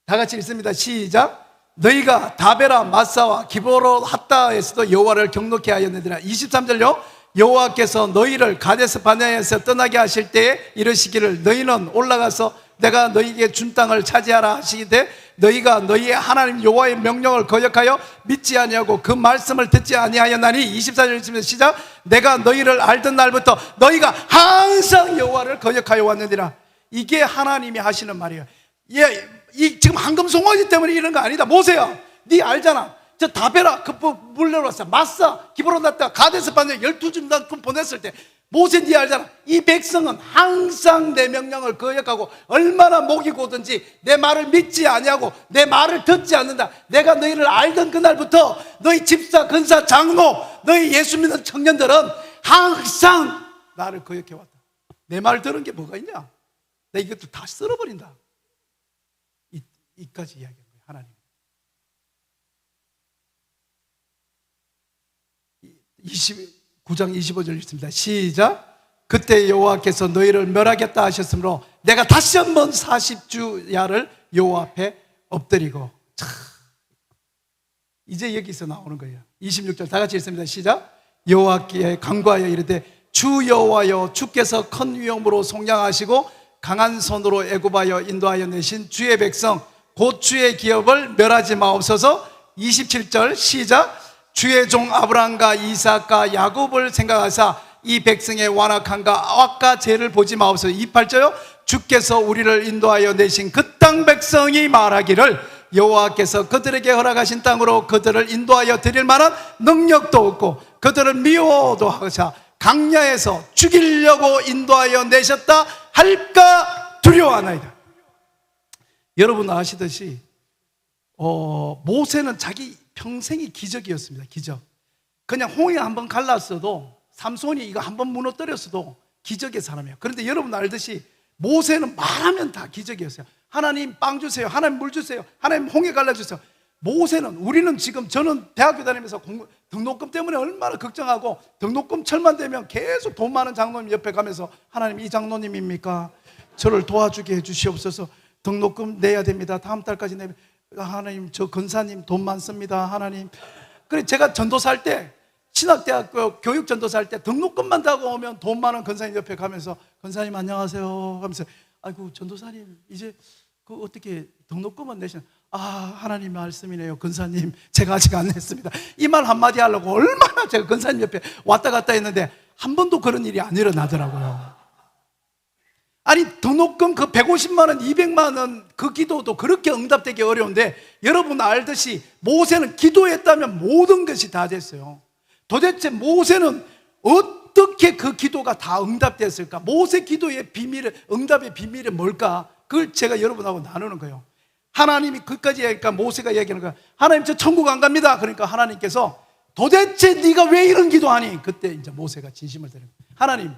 다 같이 읽습니다. 시작. 너희가 다베라, 마사와 기브로 핫다에서도 여호와를 경노케 하였느니라. 23절요. 여호와께서 너희를 가데스 바네아에서 떠나게 하실 때에 이르시기를 너희는 올라가서 내가 너희에게 준 땅을 차지하라 하시기때 너희가 너희의 하나님 여호와의 명령을 거역하여 믿지 아니하고 그 말씀을 듣지 아니하였나니. 24절 읽습니다. 시작. 내가 너희를 알던 날부터 너희가 항상 여호와를 거역하여 왔느니라. 이게 하나님이 하시는 말이에요. 지금 황금송아지 때문에 이런 거 아니다. 모세야, 네 알잖아. 저 다베라 물 내려왔어. 마사 기브로 났다 가데스 바네 12주 보냈을 때 모세 네 알잖아. 이 백성은 항상 내 명령을 거역하고 얼마나 목이 고든지 내 말을 믿지 아니하고 내 말을 듣지 않는다. 내가 너희를 알던 그날부터 너희 집사, 근사, 장로, 너희 예수 믿는 청년들은 항상 나를 거역해왔다. 내 말 들은 게 뭐가 있냐? 내 이것도 다 쓸어버린다. 이까지 이야기한 거예요. 하나님 29장 25절 읽습니다. 시작. 그때 여호와께서 너희를 멸하겠다 하셨으므로 내가 다시 한번 40주야를 여호와 앞에 엎드리고. 이제 여기서 나오는 거예요. 26절 다 같이 읽습니다. 시작. 여호와께 간구하여 이르되 주 여호와여, 주께서 큰 위엄으로 속량하시고 강한 손으로 애굽하여 인도하여 내신 주의 백성 곧 주의 기업을 멸하지 마옵소서. 27절 시작. 주의 종 아브라함과 이삭과 야곱을 생각하사 이 백성의 완악함과 악과 죄를 보지 마옵소서. 28절요. 주께서 우리를 인도하여 내신 그 땅 백성이 말하기를 여호와께서 그들에게 허락하신 땅으로 그들을 인도하여 드릴 만한 능력도 없고 그들을 미워도 하사 강야에서 죽이려고 인도하여 내셨다 할까 두려워하나이다. 여러분 아시듯이 모세는 자기 평생이 기적이었습니다. 기적. 그냥 홍해 한번 갈랐어도, 삼손이 이거 한번 무너뜨렸어도 기적의 사람이에요. 그런데 여러분 알듯이 모세는 말하면 다 기적이었어요. 하나님 빵 주세요. 하나님 물 주세요. 하나님 홍해 갈라주세요. 모세는, 우리는 지금, 저는 대학교 다니면서 등록금 때문에 얼마나 걱정하고 등록금 철만 되면 계속 돈 많은 장로님 옆에 가면서 하나님 이 장로님입니까? 저를 도와주게 해주시옵소서. 등록금 내야 됩니다. 다음 달까지 내면 하나님 저 근사님 돈 많습니다. 하나님 그래 제가 전도사 할 때, 신학대학교 교육 전도사 할 때 등록금만 다고 오면 돈 많은 권사님 옆에 가면서 권사님 안녕하세요 하면서 아이고 전도사님 이제 그 어떻게 등록금은 내시나? 아 하나님 말씀이네요 권사님 제가 아직 안 냈습니다. 이 말 한마디 하려고 얼마나 제가 권사님 옆에 왔다 갔다 했는데 한 번도 그런 일이 안 일어나더라고요. 아니 등록금 그 150만 원 200만 원 그 기도도 그렇게 응답되기 어려운데 여러분 알듯이 모세는 기도했다면 모든 것이 다 됐어요. 도대체 모세는 어떻게 그 기도가 다 응답됐을까? 모세 기도의 비밀, 응답의 비밀이 뭘까? 그걸 제가 여러분하고 나누는 거예요. 하나님이 그까지 얘기하니까 모세가 얘기하는 거야. 하나님 저 천국 안 갑니다. 그러니까 하나님께서 도대체 네가 왜 이런 기도하니? 그때 이제 모세가 진심을 드리는 거예요.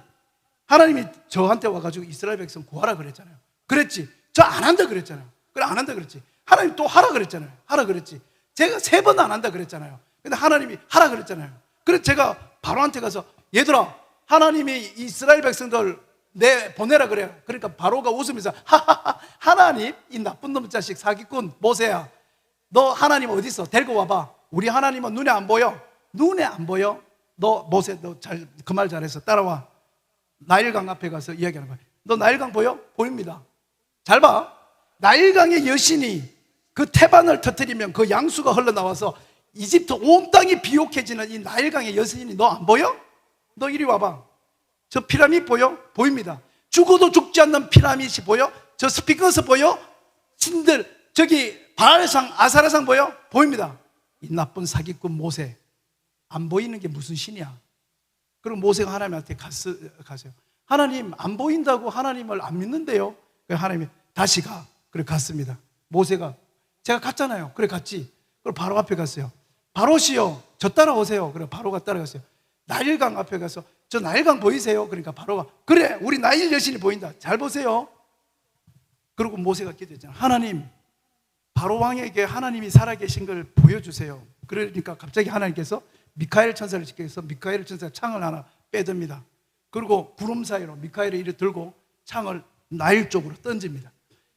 하나님이 저한테 와가지고 이스라엘 백성 구하라 그랬잖아요. 그랬지. 저 안 한다 그랬잖아요. 그래 안 한다 그랬지. 하나님 또 하라 그랬잖아요. 하라 그랬지. 제가 3번 안 한다 그랬잖아요. 근데 하나님이 하라 그랬잖아요. 그래서 제가 바로한테 가서 얘들아 하나님이 이스라엘 백성들 보내라 그래요. 그러니까 바로가 웃으면서 하하하 하나님 이 나쁜 놈 자식 사기꾼 모세야 너 하나님 어디 있어? 데리고 와봐. 우리 하나님은 눈에 안 보여. 눈에 안 보여. 너 모세 너 그 말 잘했어. 따라와. 나일강 앞에 가서 이야기하는 거야. 너 나일강 보여? 보입니다. 잘 봐. 나일강의 여신이 그 태반을 터뜨리면 그 양수가 흘러나와서 이집트 온 땅이 비옥해지는 이 나일강의 여신이 너 안 보여? 너 이리 와봐. 저 피라밋 보여? 보입니다. 죽어도 죽지 않는 피라밋이 보여? 저 스피커스 보여? 신들 저기 바알상 아사라상 보여? 보입니다. 이 나쁜 사기꾼 모세 안 보이는 게 무슨 신이야? 그럼 모세가 하나님한테 가세요. 하나님 안 보인다고 하나님을 안 믿는데요. 그래서 하나님이 다시 가. 그래 갔습니다. 모세가 제가 갔잖아요. 그래 갔지. 그럼 바로 앞에 갔어요. 바로시요 저 따라오세요. 그래 바로가 따라갔어요. 나일강 앞에 가서 저 나일강 보이세요? 그러니까 바로가 그래 우리 나일 여신이 보인다. 잘 보세요. 그리고 모세가 기도했잖아요. 하나님 바로 왕에게 하나님이 살아계신 걸 보여주세요. 그러니까 갑자기 하나님께서 미카엘 천사를 지켜서 미카엘 천사가 창을 하나 빼듭니다. 그리고 구름 사이로 미카엘이 이를 들고 창을 나일 쪽으로 던집니다.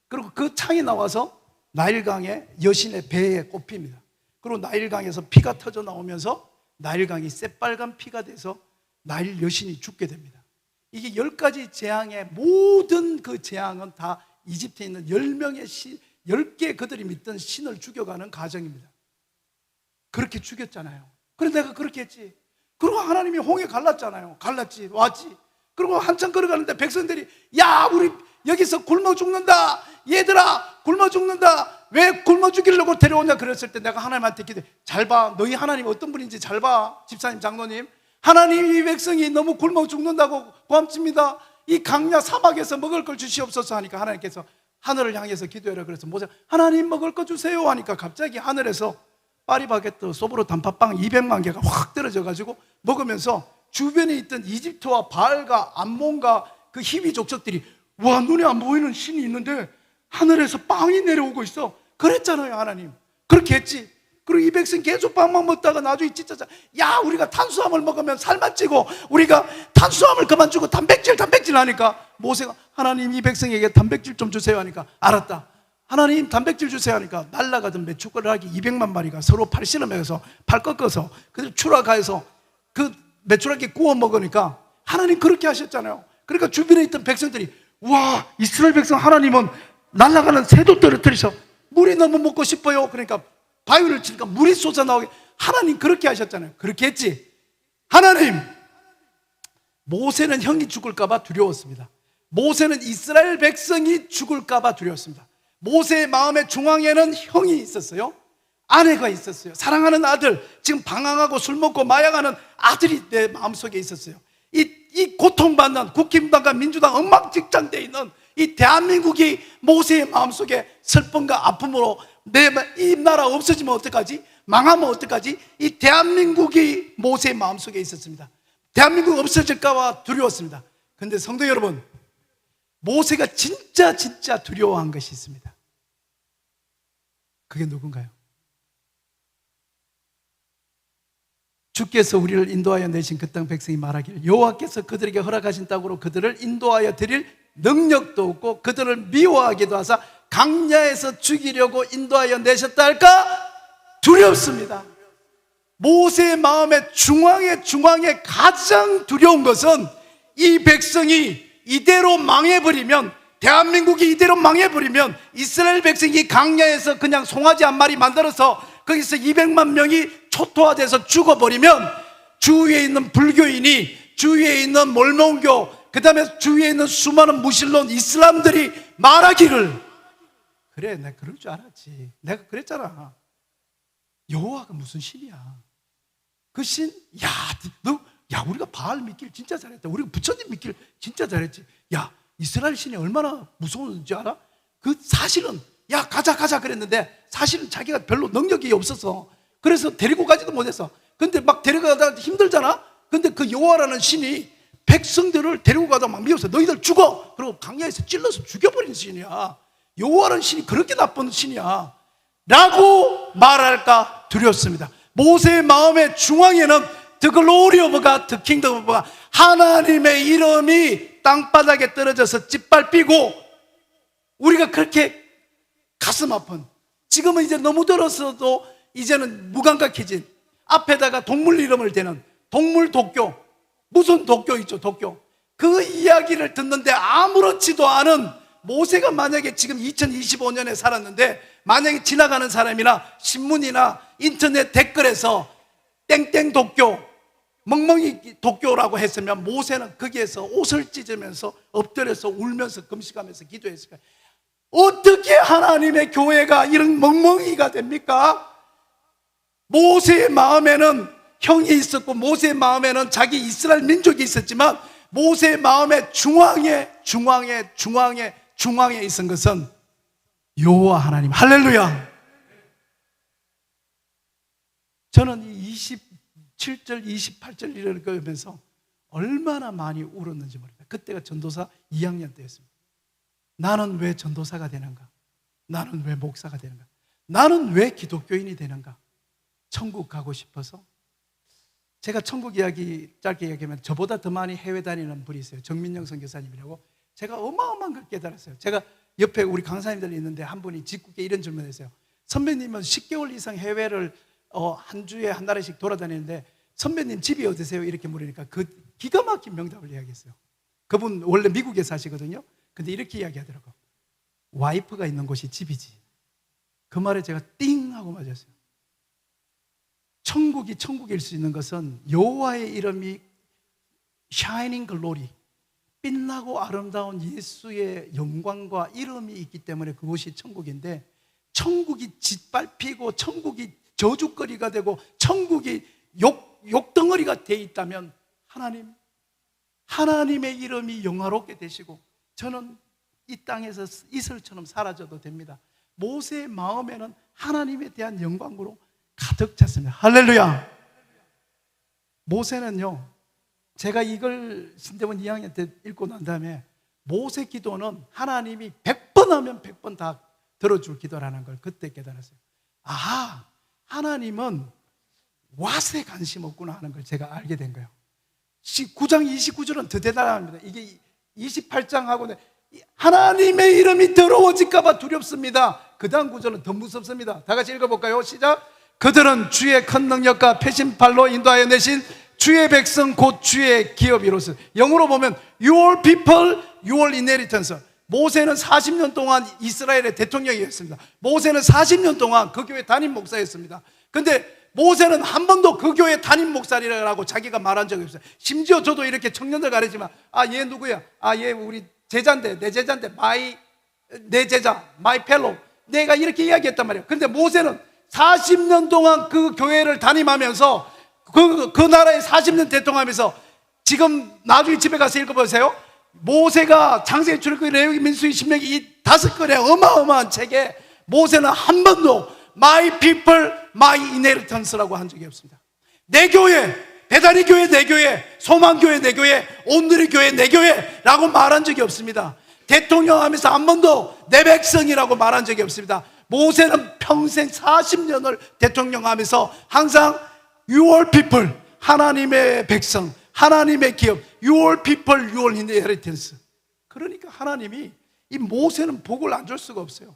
그리고 그 창이 나와서 나일강의 여신의 배에 꼽힙니다. 그리고 나일강에서 피가 터져 나오면서 나일강이 새빨간 피가 돼서 나일 여신이 죽게 됩니다. 이게 10가지 재앙의 모든 그 재앙은 다 이집트에 있는 10명의 신, 10개 그들이 믿던 신을 죽여가는 과정입니다. 그렇게 죽였잖아요. 그래 내가 그렇게 했지. 그리고 하나님이 홍해 갈랐잖아요. 갈랐지 왔지. 그리고 한참 걸어가는데 백성들이 야 우리 여기서 굶어 죽는다. 얘들아 굶어 죽는다. 왜 굶어 죽이려고 데려오냐 그랬을 때 내가 하나님한테 기도해. 잘 봐. 너희 하나님 어떤 분인지 잘 봐. 집사님 장로님. 하나님 이 백성이 너무 굶어 죽는다고 고함칩니다. 이 강야 사막에서 먹을 걸 주시옵소서 하니까 하나님께서 하늘을 향해서 기도해라 그래서 모세 하나님 먹을 거 주세요 하니까 갑자기 하늘에서 파리바게뜨 소브로 단팥빵 200만 개가 확 떨어져 가지고 먹으면서 주변에 있던 이집트와 바알과 암몬과 그 히위 족속들이 와 눈에 안 보이는 신이 있는데 하늘에서 빵이 내려오고 있어. 그랬잖아요 하나님. 그렇게 했지. 그리고 이 백성 계속 빵만 먹다가 나중에 찢어져 야 우리가 탄수화물 먹으면 살만 찌고 우리가 탄수화물 그만 주고 단백질 하니까 모세가 하나님 이 백성에게 단백질 좀 주세요 하니까 알았다. 하나님 단백질 주세요 하니까 날아가던 메추라기 200만 마리가 서로 팔 실험해서 팔 꺾어서 그래서 추락해서 그 메추라기 구워 먹으니까 하나님 그렇게 하셨잖아요. 그러니까 주변에 있던 백성들이 와 이스라엘 백성 하나님은 날아가는 새도 떨어뜨리셔 물이 너무 먹고 싶어요. 그러니까 바위를 치니까 물이 솟아나오게 하나님 그렇게 하셨잖아요. 그렇게 했지. 하나님 모세는 형이 죽을까 봐 두려웠습니다. 모세는 이스라엘 백성이 죽을까 봐 두려웠습니다. 모세의 마음의 중앙에는 형이 있었어요. 아내가 있었어요. 사랑하는 아들, 지금 방황하고 술 먹고 마약하는 아들이 내 마음속에 있었어요. 이 고통받는 국힘당과 민주당 엉망진창되어 있는 이 대한민국이 모세의 마음속에 슬픔과 아픔으로 이 나라 없어지면 어떡하지? 망하면 어떡하지? 이 대한민국이 모세의 마음속에 있었습니다. 대한민국 없어질까 봐 두려웠습니다. 그런데 성도 여러분, 모세가 진짜 두려워한 것이 있습니다. 그게 누군가요? 주께서 우리를 인도하여 내신 그 땅 백성이 말하기를 여호와께서 그들에게 허락하신 땅으로 그들을 인도하여 드릴 능력도 없고 그들을 미워하기도 하사 강야에서 죽이려고 인도하여 내셨다 할까? 두렵습니다. 모세의 마음의 중앙에 가장 두려운 것은 이 백성이 이대로 망해버리면, 대한민국이 이대로 망해버리면, 이스라엘 백성이 강야에서 그냥 송아지 한 마리 만들어서 거기서 200만 명이 초토화돼서 죽어버리면, 주위에 있는 불교인이, 주위에 있는 몰몬교, 그 다음에 주위에 있는 수많은 무신론 이슬람들이 말하기를, 그래 내가 그럴 줄 알았지, 내가 그랬잖아, 여호와가 무슨 신이야, 그 신, 야 우리가 바알 믿길 진짜 잘했다, 우리가 부처님 믿길 진짜 잘했지, 야 이스라엘 신이 얼마나 무서운지 알아? 그 사실은 야 가자 그랬는데 사실은 자기가 별로 능력이 없어서 그래서 데리고 가지도 못했어. 근데 막 데려가다 힘들잖아. 근데 그 여호와라는 신이 백성들을 데리고 가다 막 미워서 너희들 죽어, 그리고 강야에서 찔러서 죽여버린 신이야. 여호와라는 신이 그렇게 나쁜 신이야 라고 말할까 두렵습니다. 모세의 마음의 중앙에는 The glory of God, the kingdom of God, 하나님의 이름이 땅바닥에 떨어져서 짓밟히고, 우리가 그렇게 가슴 아픈, 지금은 이제 너무 들었어도 이제는 무감각해진, 앞에다가 동물 이름을 대는 동물 도교, 무슨 도교 있죠, 도교. 그 이야기를 듣는데 아무렇지도 않은 모세가 만약에 지금 2025년에 살았는데, 만약에 지나가는 사람이나 신문이나 인터넷 댓글에서 땡땡 도교, 멍멍이 도교라고 했으면 모세는 거기에서 옷을 찢으면서 엎드려서 울면서 금식하면서 기도했을 거예요. 어떻게 하나님의 교회가 이런 멍멍이가 됩니까? 모세의 마음에는 형이 있었고, 모세의 마음에는 자기 이스라엘 민족이 있었지만, 모세의 마음의 중앙에 있은 것은 여호와 하나님. 할렐루야. 저는 이 27절 28절 이를 읽으면서 얼마나 많이 울었는지 모릅니다. 그때가 전도사 2학년 때였습니다. 나는 왜 전도사가 되는가? 나는 왜 목사가 되는가? 나는 왜 기독교인이 되는가? 천국 가고 싶어서. 제가 천국 이야기 짧게 이야기하면, 저보다 더 많이 해외 다니는 분이 있어요. 정민영 선교사님이라고. 제가 어마어마한 걸 깨달았어요. 제가 옆에 우리 강사님들이 있는데 한 분이 짓궂게 이런 질문을 했어요. 선배님은 10개월 이상 해외를 한 주에 한 나라씩 돌아다니는데 선배님 집이 어디세요? 이렇게 물으니까 그 기가 막힌 명답을 이야기했어요. 그분 원래 미국에 사시거든요. 근데 이렇게 이야기하더라고요. 와이프가 있는 곳이 집이지. 그 말에 제가 띵 하고 맞았어요. 천국이 천국일 수 있는 것은 여호와의 이름이 shining glory, 빛나고 아름다운 예수의 영광과 이름이 있기 때문에 그곳이 천국인데, 천국이 짓밟히고 천국이 저주거리가 되고 천국이 욕덩어리가 돼 있다면 하나님의 이름이 영화롭게 되시고 저는 이 땅에서 이슬처럼 사라져도 됩니다. 모세의 마음에는 하나님에 대한 영광으로 가득 찼습니다. 할렐루야. 모세는요, 제가 이걸 신대원 2학년 때 읽고 난 다음에 모세 기도는 하나님이 100번 하면 100번 다 들어줄 기도라는 걸 그때 깨달았어요. 아하, 하나님은 왓에 관심 없구나 하는 걸 제가 알게 된 거예요. 9장 29절은 더 대단합니다. 이게 28장하고는 하나님의 이름이 더러워질까 봐 두렵습니다. 그 다음 구절은 더 무섭습니다. 다 같이 읽어볼까요? 시작. 그들은 주의 큰 능력과 패신팔로 인도하여 내신 주의 백성 곧 주의 기업이로서. 영어로 보면 Your people, your inheritance. 모세는 40년 동안 이스라엘의 대통령이었습니다. 모세는 40년 동안 그 교회 담임 목사였습니다. 근데 모세는 한 번도 그 교회 담임 목사라고 자기가 말한 적이 없어요. 심지어 저도 이렇게 청년들 가르치면 얘 누구야? 얘 우리 제자인데, 내 제자인데, 내 제자, my fellow. 내가 이렇게 이야기했단 말이에요. 근데 모세는 40년 동안 그 교회를 담임하면서 그 나라에 40년 대통하면서, 지금 나중에 집에 가서 읽어보세요. 모세가 창세기, 출애굽기, 레위기, 민수기, 신명기 이 5권의 어마어마한 책에 모세는 한 번도 My people, my inheritance라고 한 적이 없습니다. 내 교회, 배다리 교회 내 교회, 소망교회 내 교회, 온누리 교회 내 교회라고 말한 적이 없습니다. 대통령 하면서 한 번도 내 백성이라고 말한 적이 없습니다. 모세는 평생 40년을 대통령 하면서 항상 Your people, 하나님의 백성, 하나님의 기업, Your people, your inheritance. 그러니까 하나님이 이 모세는 복을 안 줄 수가 없어요.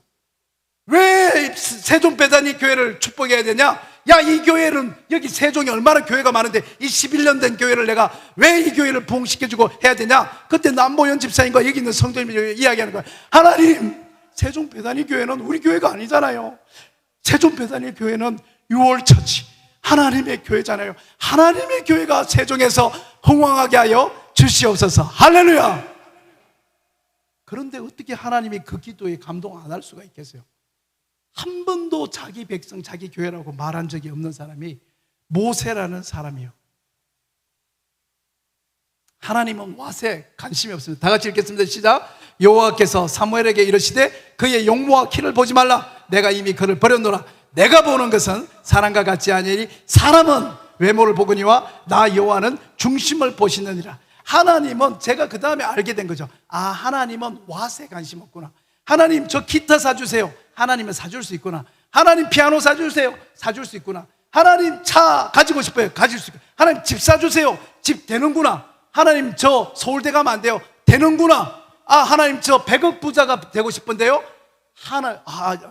왜 세종 배단위 교회를 축복해야 되냐? 야, 이 교회는 여기 세종이 얼마나 교회가 많은데 이 11년 된 교회를 내가 왜 이 교회를 부흥시켜주고 해야 되냐? 그때 남보현 집사님과 여기 있는 성도님이 이야기하는 거야. 하나님, 세종 배단위 교회는 우리 교회가 아니잖아요. 세종 배단위 교회는 6월 처치 하나님의 교회잖아요. 하나님의 교회가 세종에서 흥왕하게 하여 주시옵소서. 할렐루야. 그런데 어떻게 하나님이 그 기도에 감동 안 할 수가 있겠어요? 한 번도 자기 백성, 자기 교회라고 말한 적이 없는 사람이 모세라는 사람이요. 하나님은 왓에 관심이 없습니다. 다 같이 읽겠습니다. 시작. 여호와께서 사무엘에게 이르시되 그의 용모와 키를 보지 말라. 내가 이미 그를 버렸노라. 내가 보는 것은 사람과 같지 아니니 사람은 외모를 보거니와 나 여호와는 중심을 보시느니라. 하나님은, 제가 그 다음에 알게 된 거죠. 아, 하나님은 왓에 관심 없구나. 하나님 저 기타 사주세요. 하나님은 사줄 수 있구나. 하나님 피아노 사주세요. 사줄 수 있구나. 하나님 차 가지고 싶어요. 가질 수 있구나. 하나님 집 사주세요. 집 되는구나. 하나님 저 서울대 가면 안 돼요. 되는구나. 아, 하나님 저 100억 부자가 되고 싶은데요.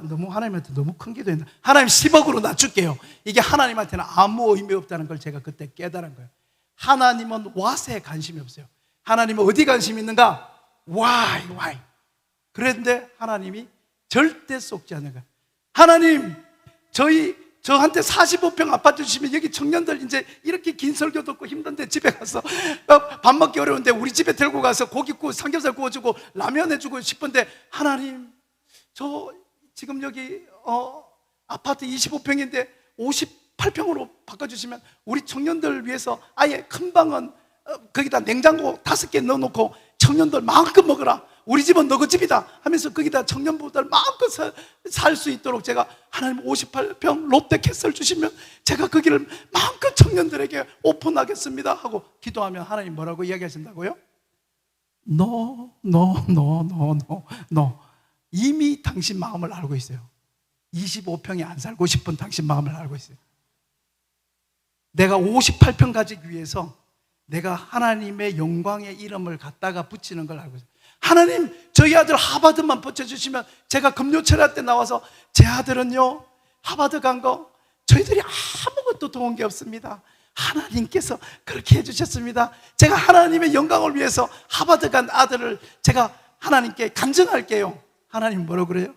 너무 하나님한테 너무 큰 기도했나. 하나님 10억으로 낮출게요. 이게 하나님한테는 아무 의미 없다는 걸 제가 그때 깨달은 거예요. 하나님은 왓에 관심이 없어요. 하나님은 어디 관심이 있는가? why. 그런데 하나님이 절대 속지 않는 거예요. 하나님, 저한테 45평 아파트 주시면 여기 청년들 이제 이렇게 긴 설교 듣고 힘든데 집에 가서 밥 먹기 어려운데 우리 집에 들고 가서 고기 구워 삼겹살 구워주고 라면 해주고 싶은데, 하나님 저 지금 여기 아파트 25평인데 58평으로 바꿔주시면 우리 청년들 위해서 아예 큰 방은 거기다 냉장고 5개 넣어놓고 청년들 마음껏 먹어라. 우리 집은 너희 집이다 하면서 거기다 청년부들 마음껏 살 수 있도록 제가 하나님 58평 롯데캐슬 주시면 제가 거기를 마음껏 청년들에게 오픈하겠습니다 하고 기도하면 하나님 뭐라고 이야기하신다고요? No. 이미 당신 마음을 알고 있어요. 25평에 안 살고 싶은 당신 마음을 알고 있어요. 내가 58평 가지기 위해서 내가 하나님의 영광의 이름을 갖다가 붙이는 걸 알고 있어요. 하나님, 저희 아들 하버드만 붙여주시면 제가 금요철야 때 나와서 제 아들은요 하버드 간 거 저희들이 아무것도 도운 게 없습니다. 하나님께서 그렇게 해주셨습니다. 제가 하나님의 영광을 위해서 하버드 간 아들을 제가 하나님께 간증할게요. 하나님 뭐라고 그래요?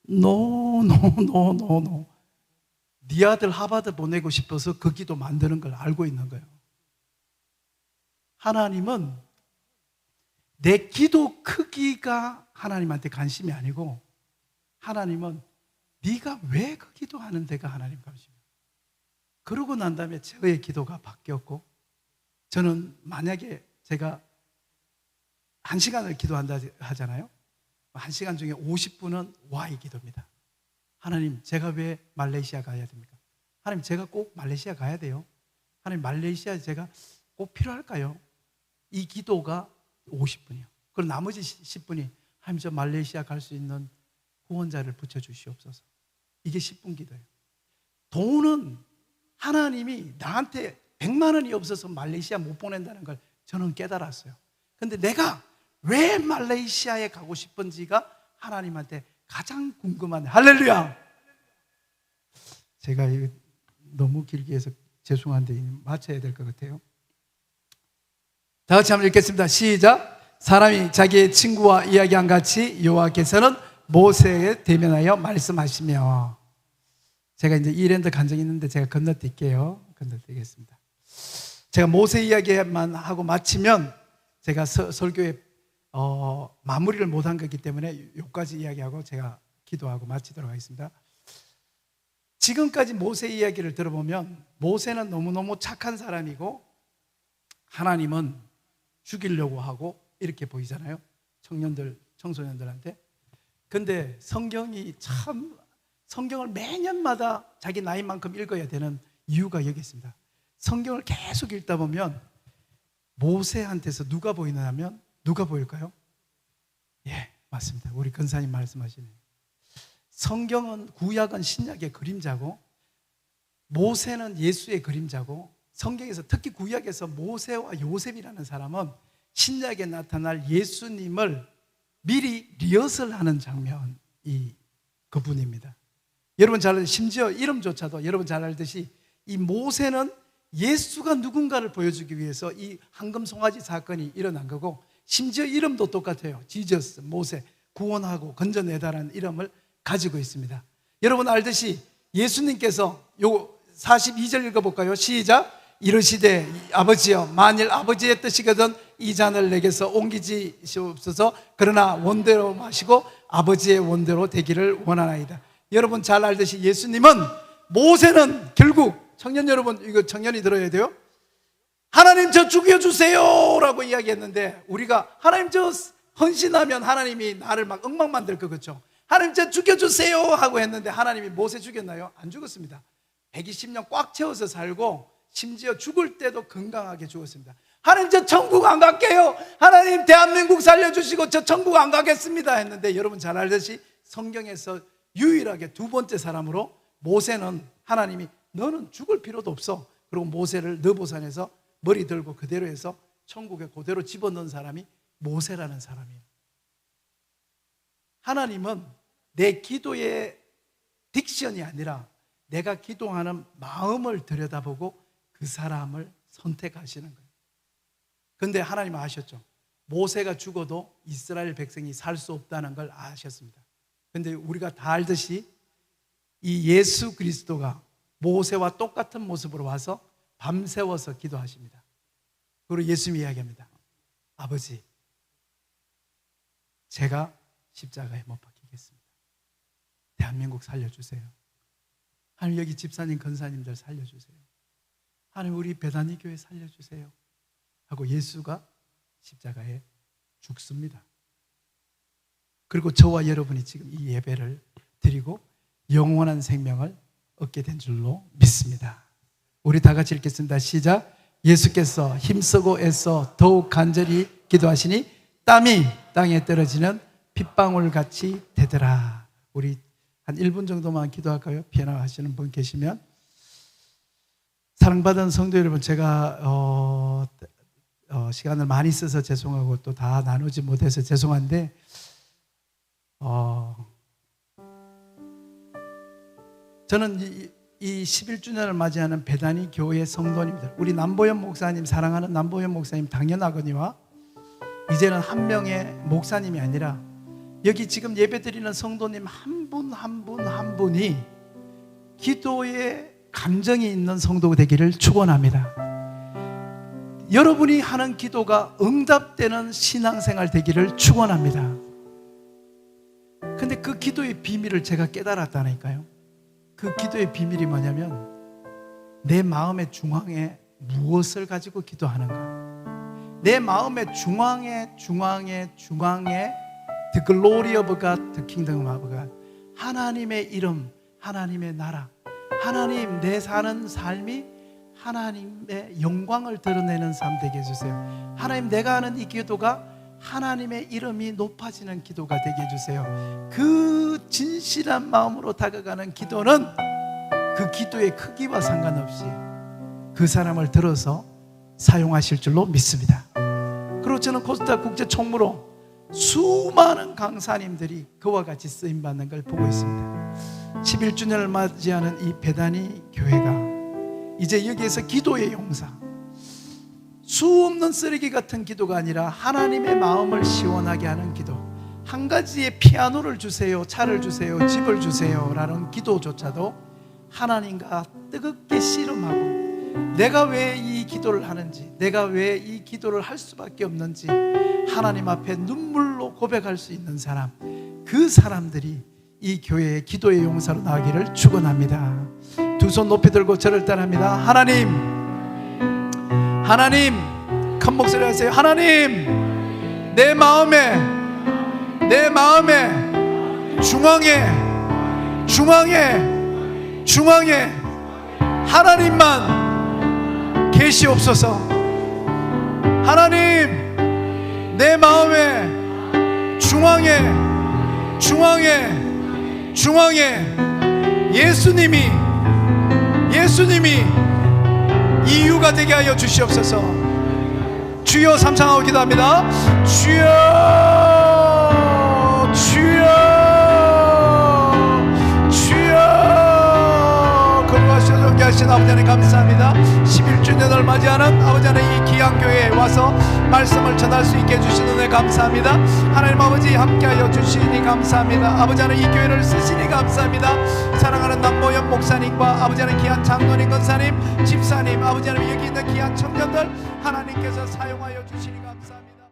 No. 네 아들 하버드 보내고 싶어서 그 기도 만드는 걸 알고 있는 거예요. 하나님은 내 기도 크기가 하나님한테 관심이 아니고, 하나님은 네가 왜 그 기도하는 데가 하나님 관심이에요. 그러고 난 다음에 저의 기도가 바뀌었고, 저는 만약에 제가 1시간을 기도한다 하잖아요. 1시간 중에 50분은 Why 기도입니다. 하나님, 제가 왜 말레이시아 가야 됩니까? 하나님, 제가 꼭 말레이시아 가야 돼요. 하나님, 말레이시아 제가 꼭 필요할까요? 이 기도가 50분이요. 그럼 나머지 10분이 하나님, 저 말레이시아 갈 수 있는 후원자를 붙여주시옵소서. 이게 10분 기도예요. 돈은 하나님이 나한테 100만 원이 없어서 말레이시아 못 보낸다는 걸 저는 깨달았어요. 근데 내가 왜 말레이시아에 가고 싶은지가 하나님한테 가장 궁금한. 할렐루야. 제가 너무 길게 해서 죄송한데 마쳐야 될 것 같아요. 다 같이 한번 읽겠습니다. 시작. 사람이 자기의 친구와 이야기한 같이 여호와께서는 모세에 대면하여 말씀하시며. 제가 이제 이랜드 간 적이 있는데 제가 건너뛸게요. 건너뛰겠습니다. 제가 모세 이야기만 하고 마치면 제가 설교에 마무리를 못한 거기 때문에 여기까지 이야기하고 제가 기도하고 마치도록 하겠습니다. 지금까지 모세 이야기를 들어보면 모세는 너무너무 착한 사람이고 하나님은 죽이려고 하고 이렇게 보이잖아요. 청소년들한테. 근데 성경이 참, 성경을 매년마다 자기 나이만큼 읽어야 되는 이유가 여기 있습니다. 성경을 계속 읽다 보면 모세한테서 누가 보이느냐면 누가 보일까요? 예, 맞습니다. 우리 근사님 말씀하시네요. 성경은, 구약은 신약의 그림자고 모세는 예수의 그림자고, 성경에서 특히 구약에서 모세와 요셉이라는 사람은 신약에 나타날 예수님을 미리 리허설하는 장면이 그분입니다. 여러분 심지어 이름조차도 여러분 잘 알듯이 이 모세는 예수가 누군가를 보여주기 위해서 이 황금 송아지 사건이 일어난 거고, 심지어 이름도 똑같아요. 지저스, 모세, 구원하고 건져내다라는 이름을 가지고 있습니다. 여러분 알듯이 예수님께서 요 42절 읽어볼까요? 시작. 이르시되 아버지여, 만일 아버지의 뜻이거든 이 잔을 내게서 옮기시옵소서. 그러나 원대로 마시고 아버지의 원대로 되기를 원하나이다. 여러분 잘 알듯이 예수님은, 모세는 결국, 청년 여러분, 이거 청년이 들어야 돼요. 하나님 저 죽여주세요 라고 이야기했는데, 우리가 하나님 저 헌신하면 하나님이 나를 막 엉망 만들 거, 그렇죠? 하나님 저 죽여주세요 하고 했는데 하나님이 모세 죽였나요? 안 죽었습니다. 120년 꽉 채워서 살고, 심지어 죽을 때도 건강하게 죽었습니다. 하나님 저 천국 안 갈게요, 하나님 대한민국 살려주시고 저 천국 안 가겠습니다 했는데, 여러분 잘 알듯이 성경에서 유일하게 두 번째 사람으로 모세는 하나님이 너는 죽을 필요도 없어, 그리고 모세를 느보산에서 머리 들고 그대로 해서 천국에 그대로 집어넣은 사람이 모세라는 사람이에요. 하나님은 내 기도의 딕션이 아니라 내가 기도하는 마음을 들여다보고 그 사람을 선택하시는 거예요. 그런데 하나님은 아셨죠? 모세가 죽어도 이스라엘 백성이 살 수 없다는 걸 아셨습니다. 그런데 우리가 다 알듯이 이 예수 그리스도가 모세와 똑같은 모습으로 와서 밤새워서 기도하십니다. 그리고 예수님이 이야기합니다. 아버지, 제가 십자가에 못 박히겠습니다. 대한민국 살려주세요. 하나님 여기 집사님, 권사님들 살려주세요. 하나님 우리 베다니 교회 살려주세요 하고 예수가 십자가에 죽습니다. 그리고 저와 여러분이 지금 이 예배를 드리고 영원한 생명을 얻게 된 줄로 믿습니다. 우리 다 같이 읽겠습니다. 시작. 예수께서 힘쓰고 애써 더욱 간절히 기도하시니 땀이 땅에 떨어지는 핏방울 같이 되더라. 우리 한 1분 정도만 기도할까요? 피아노 하시는 분 계시면. 사랑받은 성도 여러분, 제가 시간을 많이 써서 죄송하고 또 다 나누지 못해서 죄송한데, 저는 이 11주년을 맞이하는 베다니 교회 성도님들, 우리 남보현 목사님, 사랑하는 남보현 목사님 당연하거니와 이제는 한 명의 목사님이 아니라 여기 지금 예배드리는 성도님 한 분 한 분 한 분이 기도에 감정이 있는 성도가 되기를 축원합니다. 여러분이 하는 기도가 응답되는 신앙생활 되기를 축원합니다. 근데 그 기도의 비밀을 제가 깨달았다니까요. 그 기도의 비밀이 뭐냐면 내 마음의 중앙에 무엇을 가지고 기도하는가. 내 마음의 중앙에 The glory of God, the kingdom of God, 하나님의 이름, 하나님의 나라, 하나님 내 사는 삶이 하나님의 영광을 드러내는 삶 되게 해주세요. 하나님 내가 하는 이 기도가 하나님의 이름이 높아지는 기도가 되게 해주세요. 그 진실한 마음으로 다가가는 기도는 그 기도의 크기와 상관없이 그 사람을 들어서 사용하실 줄로 믿습니다. 그리고 저는 코스타 국제 총무로 수많은 강사님들이 그와 같이 쓰임받는 걸 보고 있습니다. 11주년을 맞이하는 이 베다니 교회가 이제 여기에서 기도의 용사, 수 없는 쓰레기 같은 기도가 아니라 하나님의 마음을 시원하게 하는 기도, 한 가지의 피아노를 주세요, 차를 주세요, 집을 주세요 라는 기도조차도 하나님과 뜨겁게 씨름하고 내가 왜 이 기도를 하는지, 내가 왜 이 기도를 할 수밖에 없는지 하나님 앞에 눈물로 고백할 수 있는 사람, 그 사람들이 이 교회의 기도의 용사로 나가기를 축원합니다. 두 손 높이 들고 저를 따라합니다. 하나님, 하나님, 큰 목소리 하세요. 하나님, 내 마음에 중앙에 하나님만 계시옵소서. 하나님, 내 마음에 중앙에 예수님이 이유가 되게 하여 주시옵소서. 주여, 삼창하고 기도합니다. 주여, 주여, 사랑하신 아버지 하나님 감사합니다. 11주년을 맞이하는 아버지 하나님 이 귀한 교회에 와서 말씀을 전할 수 있게 해주신 은혜 감사합니다. 하나님 아버지 함께하여 주시니 감사합니다. 아버지 하나님 이 교회를 쓰시니 감사합니다. 사랑하는 남모현 목사님과 아버지 하나님 귀한 장로님 권사님 집사님 아버지 하나님 여기 있는 귀한 청년들 하나님께서 사용하여 주시니 감사합니다.